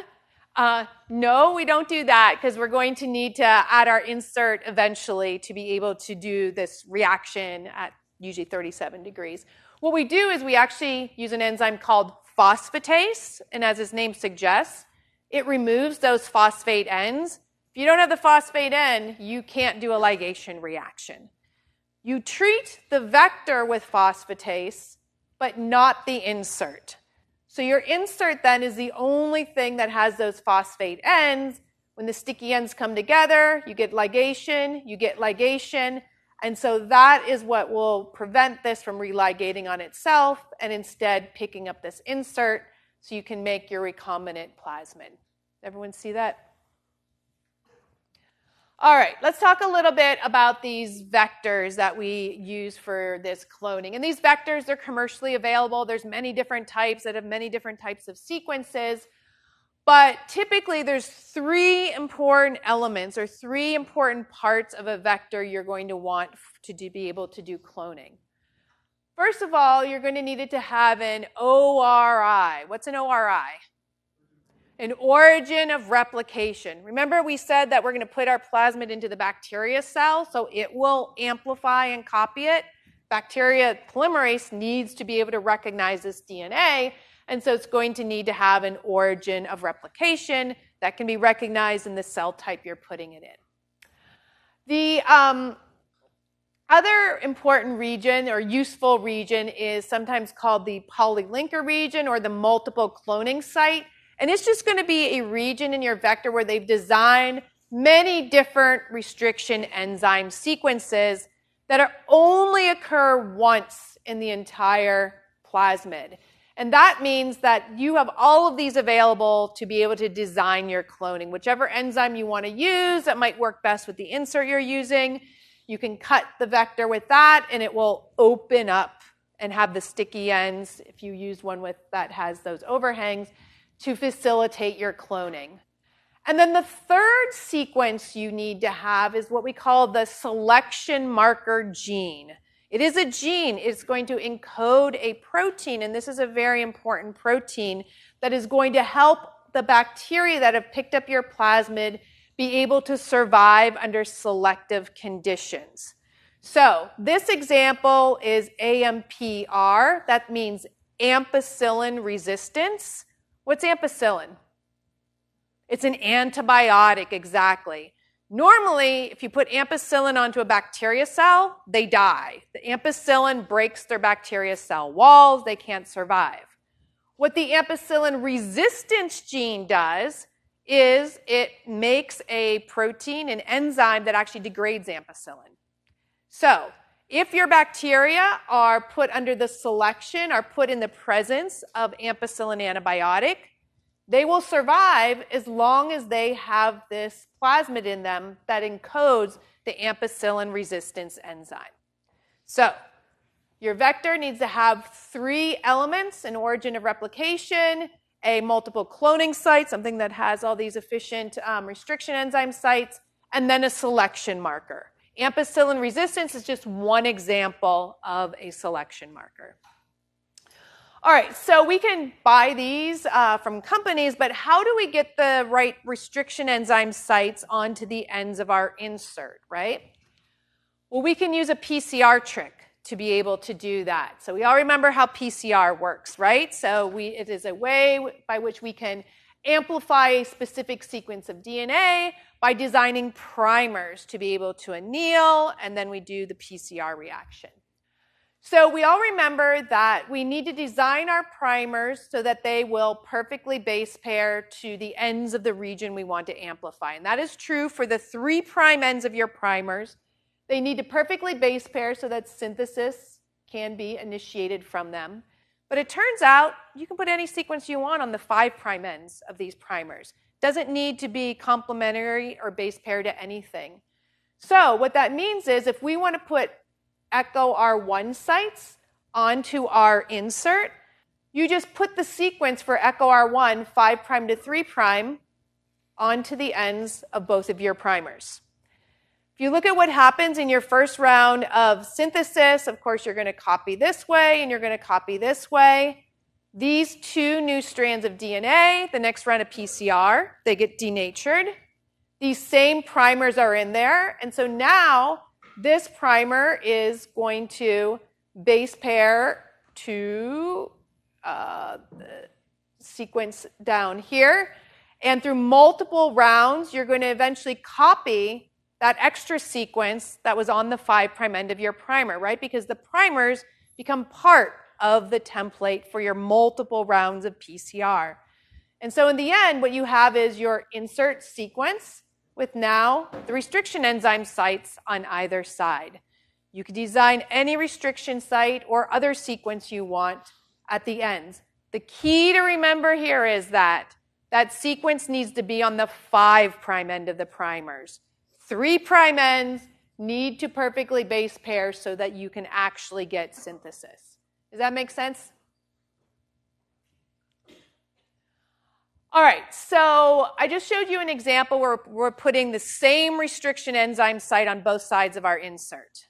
No, we don't do that because we're going to need to add our insert eventually to be able to do this reaction at usually 37 degrees. What we do is we actually use an enzyme called phosphatase, and as its name suggests, it removes those phosphate ends. If you don't have the phosphate end, you can't do a ligation reaction. You treat the vector with phosphatase, but not the insert. So your insert then is the only thing that has those phosphate ends. When the sticky ends come together, you get ligation, and so that is what will prevent this from religating on itself and instead picking up this insert so you can make your recombinant plasmid. Everyone see that? All right, let's talk a little bit about these vectors that we use for this cloning. And these vectors, they're commercially available. There's many different types that have many different types of sequences. But typically, there's three important elements or three important parts of a vector you're going to want to be able to do cloning. First of all, you're going to need it to have an ORI. What's an ORI? An origin of replication. Remember we said that we're going to put our plasmid into the bacteria cell, so it will amplify and copy it. Bacteria polymerase needs to be able to recognize this DNA, and so it's going to need to have an origin of replication that can be recognized in the cell type you're putting it in. The other important region or useful region is sometimes called the polylinker region or the multiple cloning site. And it's just going to be a region in your vector where they've designed many different restriction enzyme sequences that only occur once in the entire plasmid. And that means that you have all of these available to be able to design your cloning. Whichever enzyme you want to use that might work best with the insert you're using, you can cut the vector with that and it will open up and have the sticky ends, if you use one with that has those overhangs, to facilitate your cloning. And then the third sequence you need to have is what we call the selection marker gene. It is a gene. It's going to encode a protein, and this is a very important protein that is going to help the bacteria that have picked up your plasmid be able to survive under selective conditions. So this example is AMPR. That means ampicillin resistance. What's ampicillin? It's an antibiotic, exactly. Normally, if you put ampicillin onto a bacteria cell, they die. The ampicillin breaks their bacteria cell walls. They can't survive. What the ampicillin resistance gene does is it makes a protein, an enzyme that actually degrades ampicillin. So if your bacteria are put under the selection, are put in the presence of ampicillin antibiotic, they will survive as long as they have this plasmid in them that encodes the ampicillin resistance enzyme. So your vector needs to have three elements: an origin of replication, a multiple cloning site, something that has all these efficient restriction enzyme sites, and then a selection marker. Ampicillin resistance is just one example of a selection marker. All right, so we can buy these from companies, but how do we get the right restriction enzyme sites onto the ends of our insert, right? Well, we can use a PCR trick to be able to do that. So we all remember how PCR works, right? So it is a way by which we can amplify a specific sequence of DNA by designing primers to be able to anneal, and then we do the PCR reaction. So we all remember that we need to design our primers so that they will perfectly base pair to the ends of the region we want to amplify. And that is true for the 3' ends of your primers. They need to perfectly base pair so that synthesis can be initiated from them. But it turns out you can put any sequence you want on the 5' ends of these primers. It doesn't need to be complementary or base pair to anything. So what that means is if we want to put echo R1 sites onto our insert, you just put the sequence for echo R1, 5' to 3' onto the ends of both of your primers. If you look at what happens in your first round of synthesis, of course, you're going to copy this way and you're going to copy this way. These 2 new strands of DNA, the next round of PCR, they get denatured. These same primers are in there, and so now this primer is going to base pair to the sequence down here, and through multiple rounds, you're going to eventually copy that extra sequence that was on the 5' end of your primer, right? Because the primers become part of the template for your multiple rounds of PCR. And so in the end, what you have is your insert sequence with now the restriction enzyme sites on either side. You can design any restriction site or other sequence you want at the ends. The key to remember here is that that sequence needs to be on the 5' end of the primers. 3' ends need to perfectly base pair so that you can actually get synthesis. Does that make sense? All right, so I just showed you an example where we're putting the same restriction enzyme site on both sides of our insert.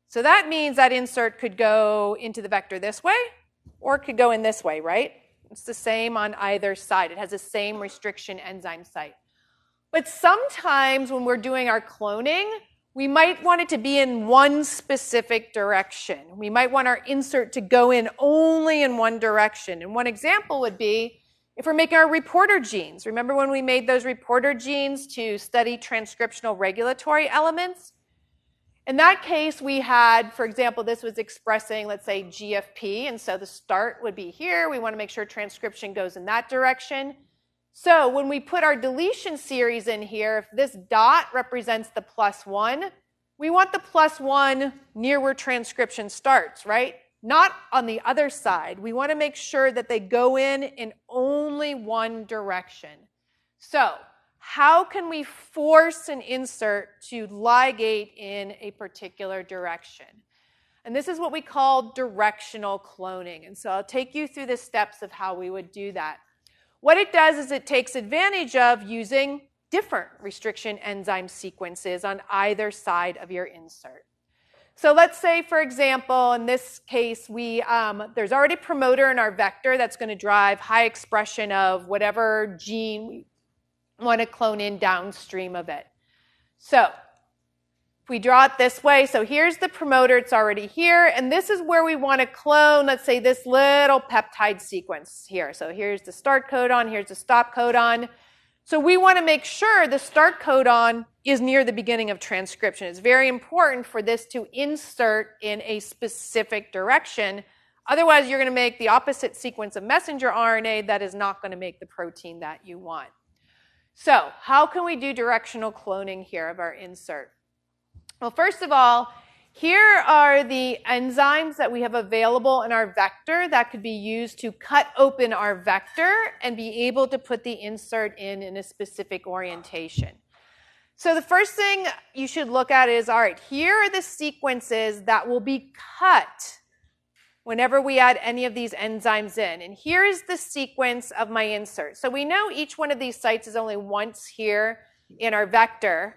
So that means that insert could go into the vector this way, or it could go in this way, right? It's the same on either side. It has the same restriction enzyme site. But sometimes when we're doing our cloning, we might want it to be in one specific direction. We might want our insert to go in only in one direction. And one example would be if we're making our reporter genes. Remember when we made those reporter genes to study transcriptional regulatory elements? In that case, we had, for example, this was expressing, let's say, GFP, and so the start would be here. We want to make sure transcription goes in that direction. So when we put our deletion series in here, if this dot represents the +1, we want the +1 near where transcription starts, right? Not on the other side. We want to make sure that they go in only one direction. So how can we force an insert to ligate in a particular direction? And this is what we call directional cloning. And so I'll take you through the steps of how we would do that. What it does is it takes advantage of using different restriction enzyme sequences on either side of your insert. So let's say, for example, in this case, there's already a promoter in our vector that's going to drive high expression of whatever gene we want to clone in downstream of it. So if we draw it this way, so here's the promoter, it's already here, and this is where we want to clone, let's say, this little peptide sequence here. So here's the start codon, here's the stop codon. So we want to make sure the start codon is near the beginning of transcription. It's very important for this to insert in a specific direction. Otherwise, you're going to make the opposite sequence of messenger RNA that is not going to make the protein that you want. So how can we do directional cloning here of our insert? Well, first of all, here are the enzymes that we have available in our vector that could be used to cut open our vector and be able to put the insert in a specific orientation. So the first thing you should look at is, all right, here are the sequences that will be cut whenever we add any of these enzymes in. And here is the sequence of my insert. So we know each one of these sites is only once here in our vector.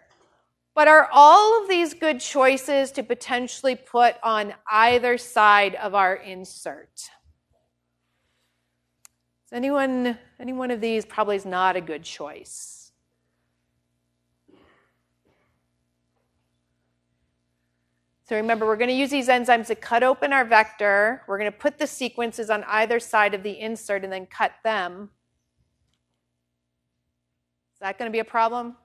But are all of these good choices to potentially put on either side of our insert? Is any one of these probably is not a good choice? So remember, we're going to use these enzymes to cut open our vector. We're going to put the sequences on either side of the insert and then cut them. Is that going to be a problem?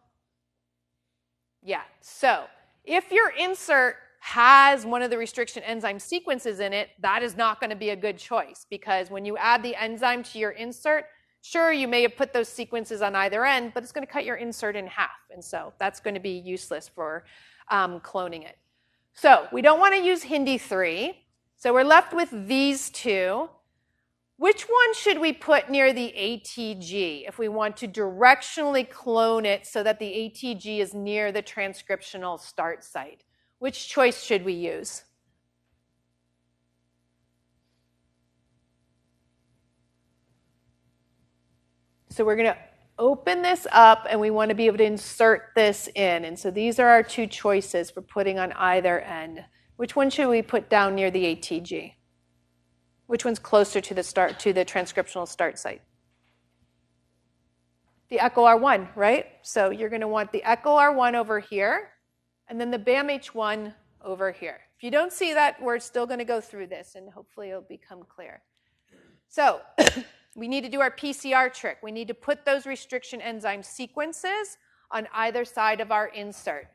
Yeah, so if your insert has one of the restriction enzyme sequences in it, that is not going to be a good choice, because when you add the enzyme to your insert, sure, you may have put those sequences on either end, but it's going to cut your insert in half, and so that's going to be useless for cloning it. So we don't want to use Hindi 3, so we're left with these two. Which one should we put near the ATG if we want to directionally clone it so that the ATG is near the transcriptional start site? Which choice should we use? So we're going to open this up, and we want to be able to insert this in. And so these are our two choices for putting on either end. Which one should we put down near the ATG? Which one's closer to the transcriptional start site? The echo R1, right? So you're going to want the echo R1 over here, and then the BAMH1 over here. If you don't see that, we're still going to go through this, and hopefully it'll become clear. So we need to do our PCR trick. We need to put those restriction enzyme sequences on either side of our insert.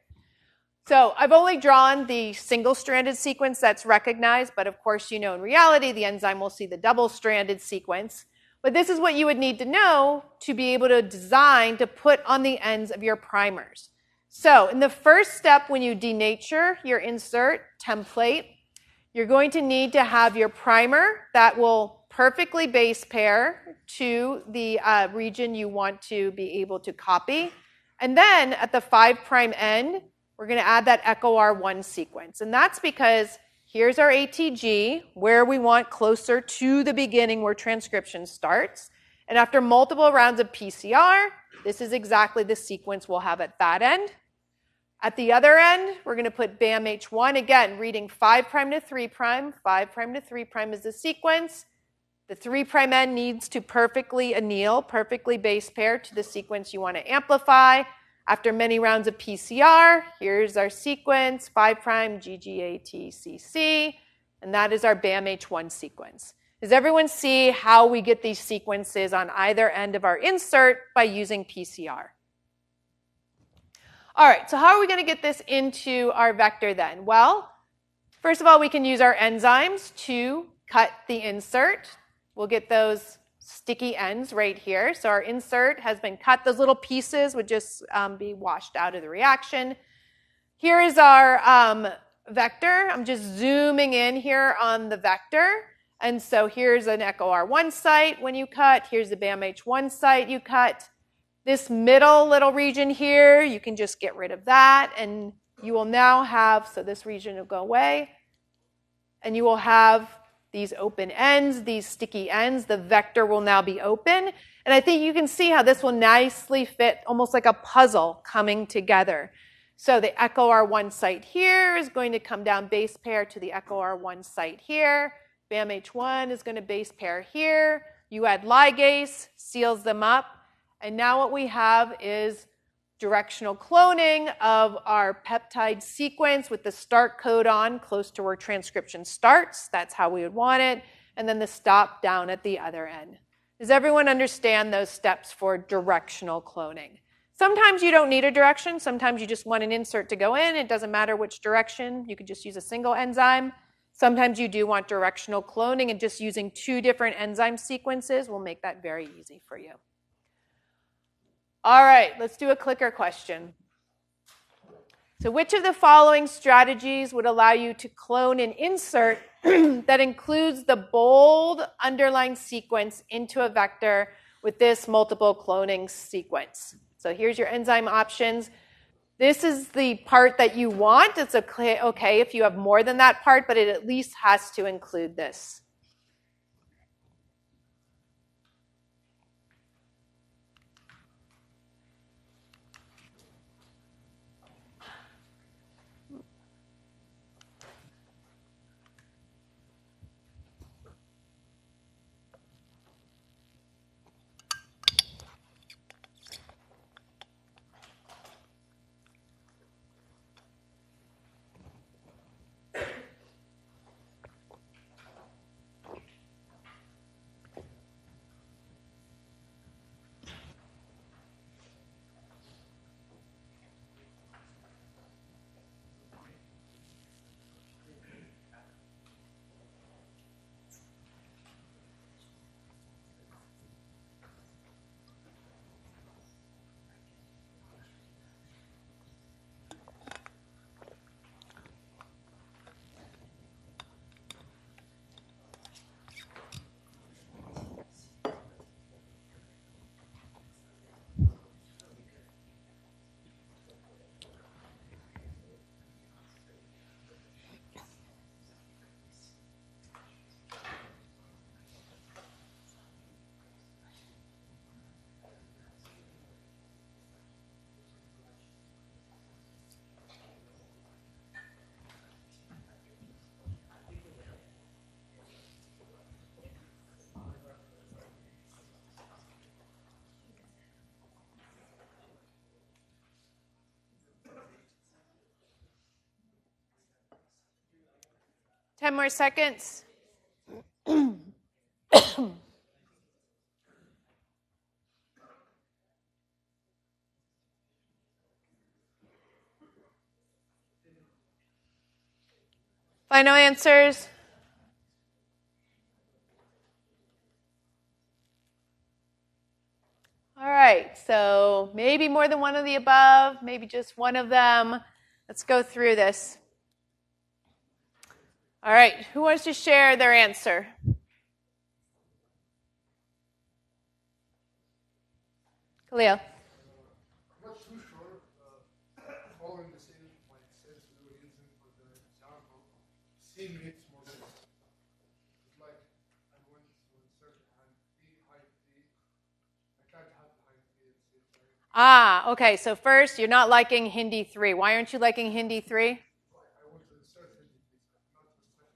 So I've only drawn the single-stranded sequence that's recognized, but of course, you know, in reality, the enzyme will see the double-stranded sequence. But this is what you would need to know to be able to design to put on the ends of your primers. So in the first step, when you denature your insert template, You're going to need to have your primer that will perfectly base pair to the region you want to be able to copy. And then at the 5' end, we're going to add that echo R1 sequence. And that's because here's our ATG, where we want closer to the beginning where transcription starts. And after multiple rounds of PCR, this is exactly the sequence we'll have at that end. At the other end, we're going to put BAMH1, again, reading 5' to 3'. 5' to 3' is the sequence. The 3' end needs to perfectly anneal, perfectly base pair to the sequence you want to amplify. After many rounds of PCR, here's our sequence, 5' GGATCC, and that is our BAMH1 sequence. Does everyone see how we get these sequences on either end of our insert by using PCR? All right, so how are we going to get this into our vector then? Well, first of all, we can use our enzymes to cut the insert. We'll get those sticky ends right here. So our insert has been cut. Those little pieces would just be washed out of the reaction. Here is our vector. I'm just zooming in here on the vector. And so here's an echo R1 site when you cut. Here's the BAMH1 site you cut. This middle little region here, you can just get rid of that. And you will now have, so this region will go away. And you will have these open ends, these sticky ends. The vector will now be open. And I think you can see how this will nicely fit, almost like a puzzle coming together. So the echo R1 site here is going to come down base pair to the echo R1 site here. BAMH1 is going to base pair here. You add ligase, seals them up. And now what we have is directional cloning of our peptide sequence with the start codon close to where transcription starts. That's how we would want it. And then the stop down at the other end. Does everyone understand those steps for directional cloning? Sometimes you don't need a direction. Sometimes you just want an insert to go in. It doesn't matter which direction. You could just use a single enzyme. Sometimes you do want directional cloning, and just using 2 different enzyme sequences will make that very easy for you. All right, let's do a clicker question. So which of the following strategies would allow you to clone an insert that includes the bold underlined sequence into a vector with this multiple cloning sequence? So here's your enzyme options. This is the part that you want. It's okay if you have more than that part, but it at least has to include this. Ten more seconds. Final answers? All right, so maybe more than one of the above, maybe just one of them. Let's go through this. All right, who wants to share their answer? Khalil.
I'm not too sure. Following the same like sense we were using for the example, C makes more sense. It's like I went to insert height D. I can't have height D at the same time.
Ah, okay. So first, you're not liking Hindi 3. Why aren't you liking Hindi 3?
I want to insert Hindi 3, not to insert.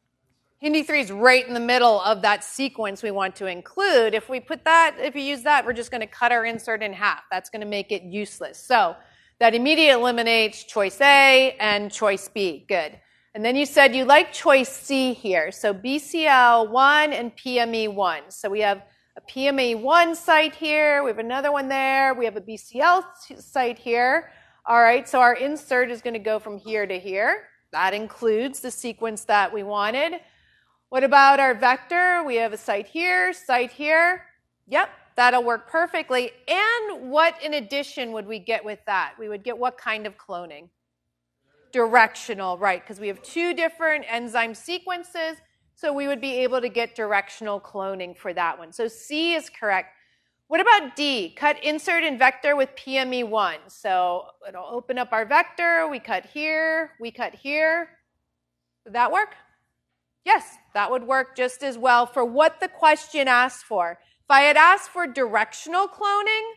Hindi 3 is right in the middle of that sequence we want to include. If we put that, if you use that, we're just going to cut our insert in half. That's going to make it useless. So that immediately eliminates choice A and choice B. Good. And then you said you like choice C here. So BCL1 and PME1. So we have a PME1 site here. We have another one there. We have a BCL site here. All right, so our insert is going to go from here to here. That includes the sequence that we wanted. What about our vector? We have a site here, site here. Yep, that'll work perfectly. And what in addition would we get with that? We would get what kind of cloning? Directional, right, because we have two different enzyme sequences, so we would be able to get directional cloning for that one. So C is correct. What about D? Cut insert in vector with PME1. So it'll open up our vector. We cut here. We cut here. Would that work? Yes, that would work just as well for what the question asked for. If I had asked for directional cloning,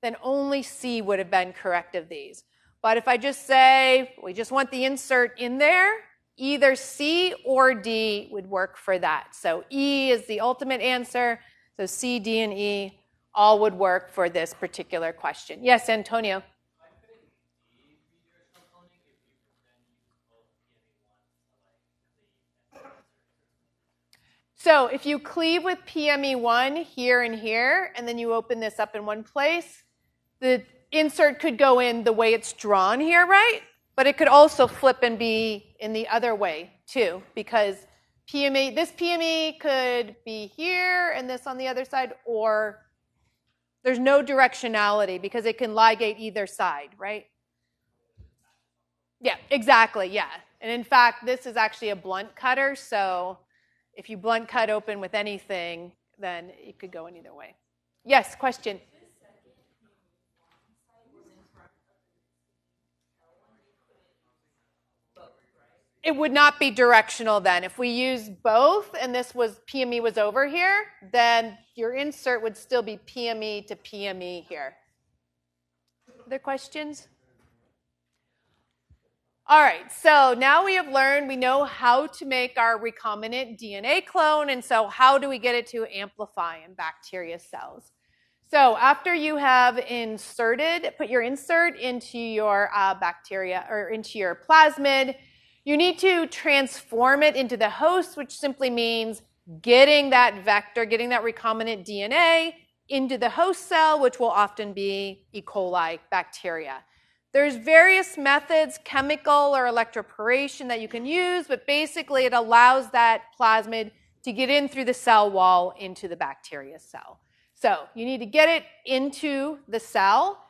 then only C would have been correct of these. But if I just say we just want the insert in there, either C or D would work for that. So E is the ultimate answer. So C, D, and E all would work for this particular question. Yes, Antonio? So if you cleave with PME1 here and here, and then you open this up in one place, the insert could go in the way it's drawn here, right? But it could also flip and be in the other way too, because this PME could be here and this on the other side, or there's no directionality because it can ligate either side, right? Yeah, exactly, yeah. And in fact, this is actually a blunt cutter, so if you blunt cut open with anything, then it could go in either way. Yes, question? It would not be directional then. If we use both and this was PME was over here, then your insert would still be PME to PME here. Other questions? All right, so now we have learned, we know how to make our recombinant DNA clone, and so how do we get it to amplify in bacteria cells? So after you have put your insert into your bacteria or into your plasmid, you need to transform it into the host, which simply means getting that vector, getting that recombinant DNA into the host cell, which will often be E. coli bacteria. There's various methods, chemical or electroporation, that you can use, but basically it allows that plasmid to get in through the cell wall into the bacteria cell. So you need to get it into the cell.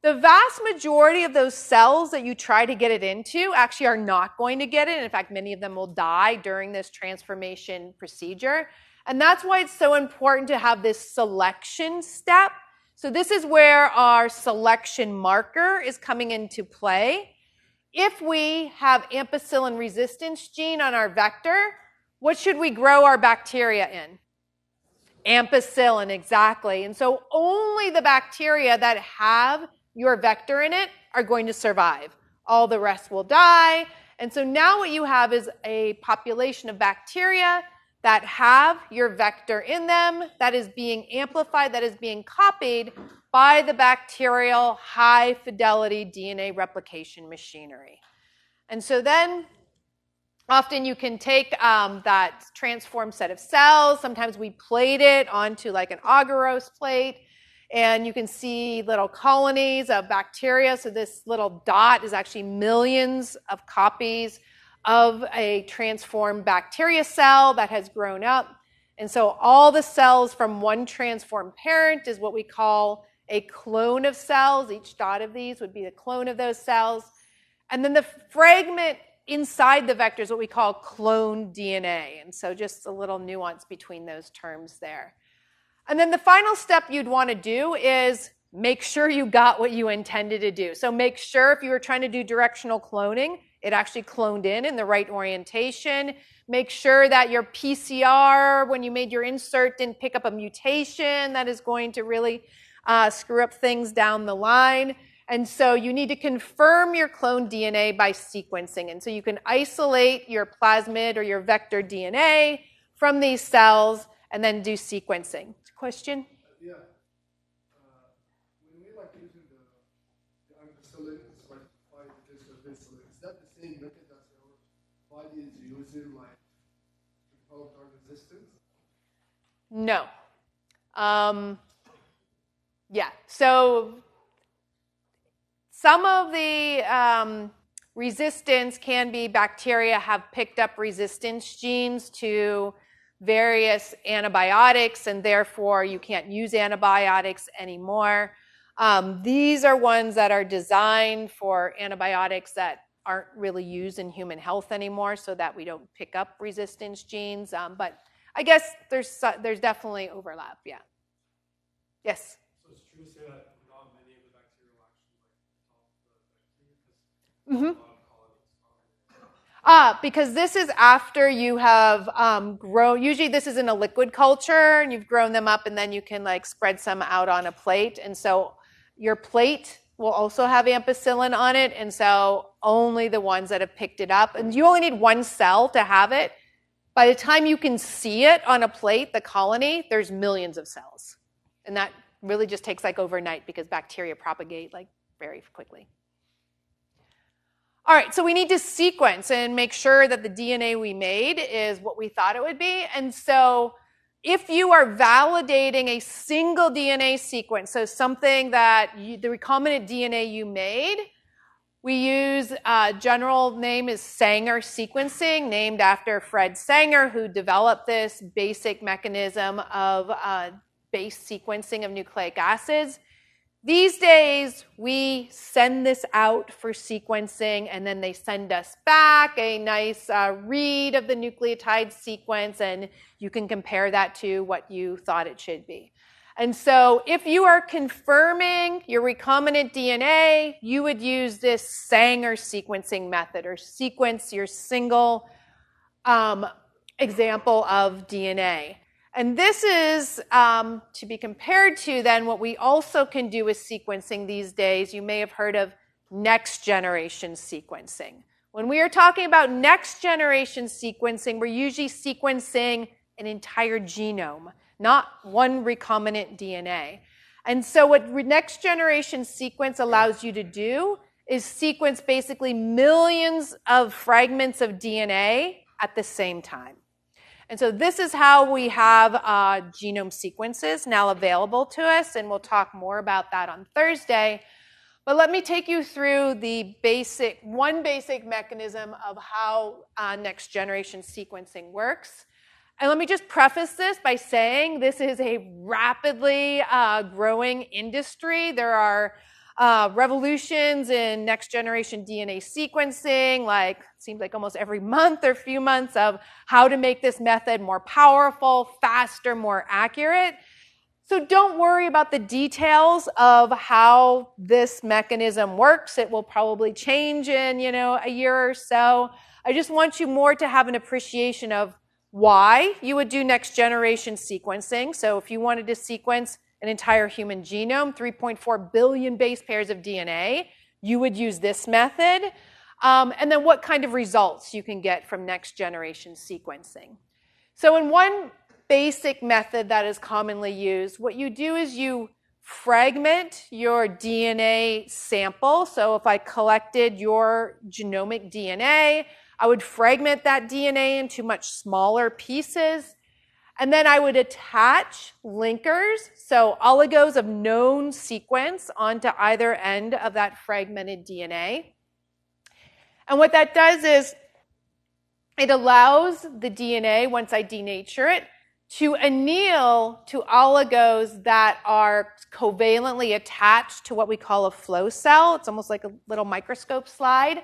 The vast majority of those cells that you try to get it into actually are not going to get it. In fact, many of them will die during this transformation procedure. And that's why it's so important to have this selection step. So this is where our selection marker is coming into play. If we have ampicillin resistance gene on our vector, what should we grow our bacteria in? Ampicillin, exactly. And so only the bacteria that have your vector in it are going to survive. All the rest will die. And so now what you have is a population of bacteria that have your vector in them, that is being amplified, that is being copied by the bacterial high-fidelity DNA replication machinery. And so then often you can take that transformed set of cells. Sometimes we plate it onto like an agarose plate, and you can see little colonies of bacteria. So this little dot is actually millions of copies of a transformed bacteria cell that has grown up. And so all the cells from one transformed parent is what we call a clone of cells. Each dot of these would be a clone of those cells. And then the fragment inside the vector is what we call cloned DNA. And so just a little nuance between those terms there. And then the final step you'd want to do is make sure you got what you intended to do. So make sure if you were trying to do directional cloning, it actually cloned in the right orientation. Make sure that your PCR, when you made your insert, didn't pick up a mutation that is going to really screw up things down the line. And so you need to confirm your cloned DNA by sequencing. And so you can isolate your plasmid or your vector DNA from these cells and then do sequencing. Question?
Yeah. When we like using the ampicillin, it's like 5 digits of insulin. Is that the same method that our body is using, like, to develop our resistance?
No. Yeah. So some of the resistance can be bacteria have picked up resistance genes to various antibiotics, and therefore you can't use antibiotics anymore. These are ones that are designed for antibiotics that aren't really used in human health anymore, so that we don't pick up resistance genes. But I guess there's definitely overlap. Yeah. Yes.
So it's true to say that not many of the bacteria will actually like top the bacteria, because
because this is after you have grown. Usually this is in a liquid culture, and you've grown them up, and then you can like spread some out on a plate. And so your plate will also have ampicillin on it, and so only the ones that have picked it up. And you only need one cell to have it. By the time you can see it on a plate, the colony, there's millions of cells. And that really just takes like overnight because bacteria propagate like very quickly. All right, so we need to sequence and make sure that the DNA we made is what we thought it would be. And so if you are validating a single DNA sequence, so something that the recombinant DNA you made, we use general name is Sanger sequencing, named after Fred Sanger, who developed this basic mechanism of base sequencing of nucleic acids. These days, we send this out for sequencing, and then they send us back a nice read of the nucleotide sequence, and you can compare that to what you thought it should be. And so if you are confirming your recombinant DNA, you would use this Sanger sequencing method, or sequence your single example of DNA. And this is to be compared to then what we also can do with sequencing these days. You may have heard of next generation sequencing. When we are talking about next generation sequencing, we're usually sequencing an entire genome, not one recombinant DNA. And so what next generation sequence allows you to do is sequence basically millions of fragments of DNA at the same time. And so this is how we have genome sequences now available to us, and we'll talk more about that on Thursday. But let me take you through the one basic mechanism of how next generation sequencing works. And let me just preface this by saying this is a rapidly growing industry. There are revolutions in next generation DNA sequencing, like seems like almost every month or few months, of how to make this method more powerful, faster, more accurate. So don't worry about the details of how this mechanism works. It will probably change in, a year or so. I just want you more to have an appreciation of why you would do next generation sequencing. So if you wanted to sequence an entire human genome, 3.4 billion base pairs of DNA, you would use this method. And then what kind of results you can get from next generation sequencing. So in one basic method that is commonly used, what you do is you fragment your DNA sample. So if I collected your genomic DNA, I would fragment that DNA into much smaller pieces. And then I would attach linkers, so oligos of known sequence, onto either end of that fragmented DNA. And what that does is it allows the DNA, once I denature it, to anneal to oligos that are covalently attached to what we call a flow cell. It's almost like a little microscope slide.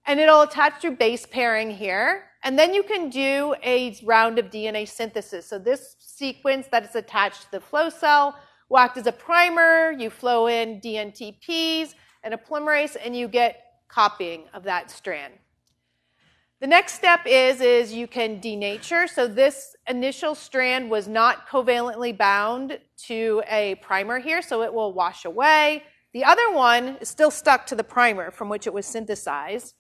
and it'll attach through base pairing here. And then you can do a round of DNA synthesis. So this sequence that is attached to the flow cell will act as a primer. You flow in dNTPs and a polymerase, and you get copying of that strand. The next step is you can denature. So this initial strand was not covalently bound to a primer here, so it will wash away. The other one is still stuck to the primer from which it was synthesized.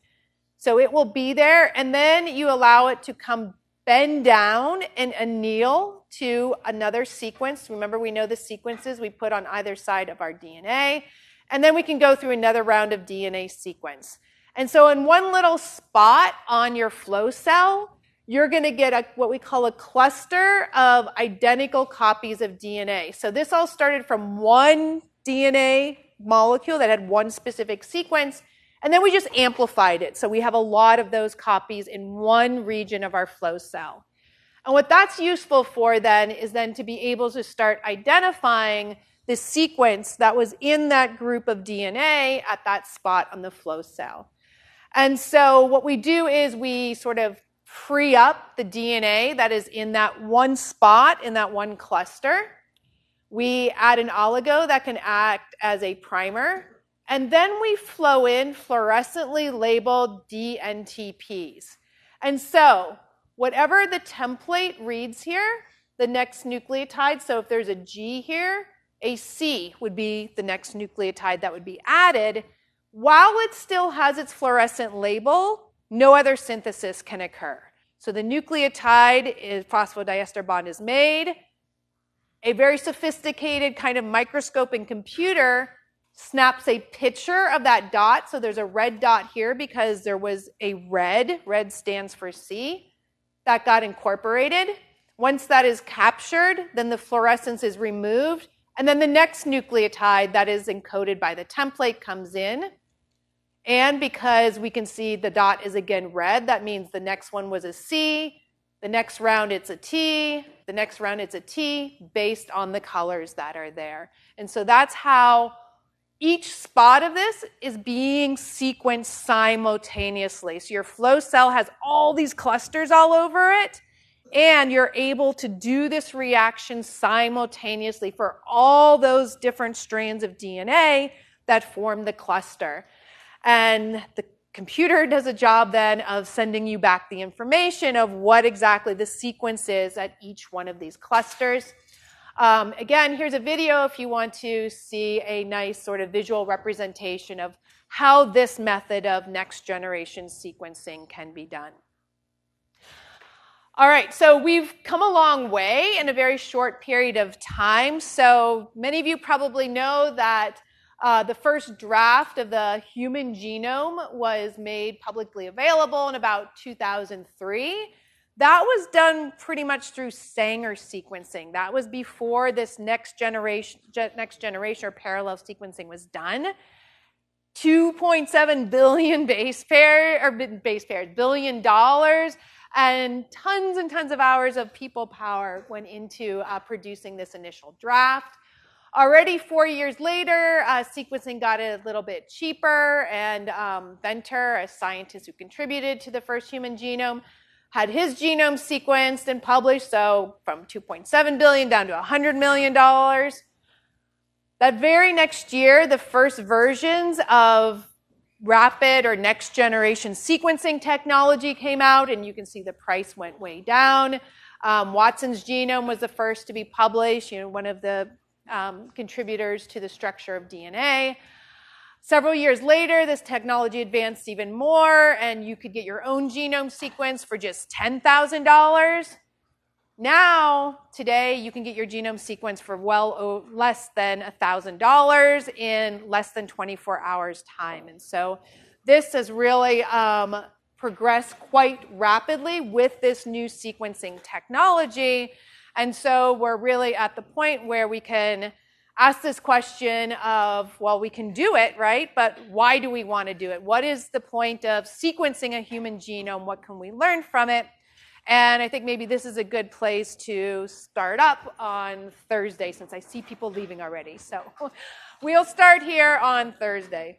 So it will be there, and then you allow it to come bend down and anneal to another sequence. Remember, we know the sequences we put on either side of our DNA, and then we can go through another round of DNA sequence. And so in one little spot on your flow cell, you're going to get what we call a cluster of identical copies of DNA. So this all started from one DNA molecule that had one specific sequence, and then we just amplified it. So we have a lot of those copies in one region of our flow cell. And what that's useful for then is then to be able to start identifying the sequence that was in that group of DNA at that spot on the flow cell. And so what we do is we sort of free up the DNA that is in that one spot, in that one cluster. We add an oligo that can act as a primer. And then we flow in fluorescently labeled dNTPs. And so whatever the template reads here, the next nucleotide, so if there's a G here, a C would be the next nucleotide that would be added. While it still has its fluorescent label, no other synthesis can occur. So the nucleotide phosphodiester bond is made. A very sophisticated kind of microscope and computer snaps a picture of that dot. So there's a red dot here because there was a red stands for C, that got incorporated. Once that is captured, then the fluorescence is removed, and then the next nucleotide that is encoded by the template comes in. And because we can see the dot is again red, that means the next one was a C, the next round it's a T, the next round it's a T, based on the colors that are there. And so that's how each spot of this is being sequenced simultaneously. So your flow cell has all these clusters all over it, and you're able to do this reaction simultaneously for all those different strands of DNA that form the cluster. And the computer does a job then of sending you back the information of what exactly the sequence is at each one of these clusters. Again, here's a video if you want to see a nice sort of visual representation of how this method of next generation sequencing can be done. All right, so we've come a long way in a very short period of time. So many of you probably know that the first draft of the human genome was made publicly available in about 2003. That was done pretty much through Sanger sequencing. That was before this next generation or parallel sequencing was done. 2.7 billion billion dollars, and tons of hours of people power went into producing this initial draft. Already 4 years later, sequencing got a little bit cheaper, and Venter, a scientist who contributed to the first human genome, had his genome sequenced and published, so from 2.7 billion down to $100 million. That very next year, the first versions of rapid or next generation sequencing technology came out, and you can see the price went way down. Watson's genome was the first to be published, one of the contributors to the structure of DNA. Several years later, this technology advanced even more, and you could get your own genome sequence for just $10,000. Now, today, you can get your genome sequence for less than $1,000 in less than 24 hours' time. And so this has really progressed quite rapidly with this new sequencing technology. And so we're really at the point where we can ask this question of, well, we can do it, right? But why do we want to do it? What is the point of sequencing a human genome? What can we learn from it? And I think maybe this is a good place to start up on Thursday, since I see people leaving already. So we'll start here on Thursday.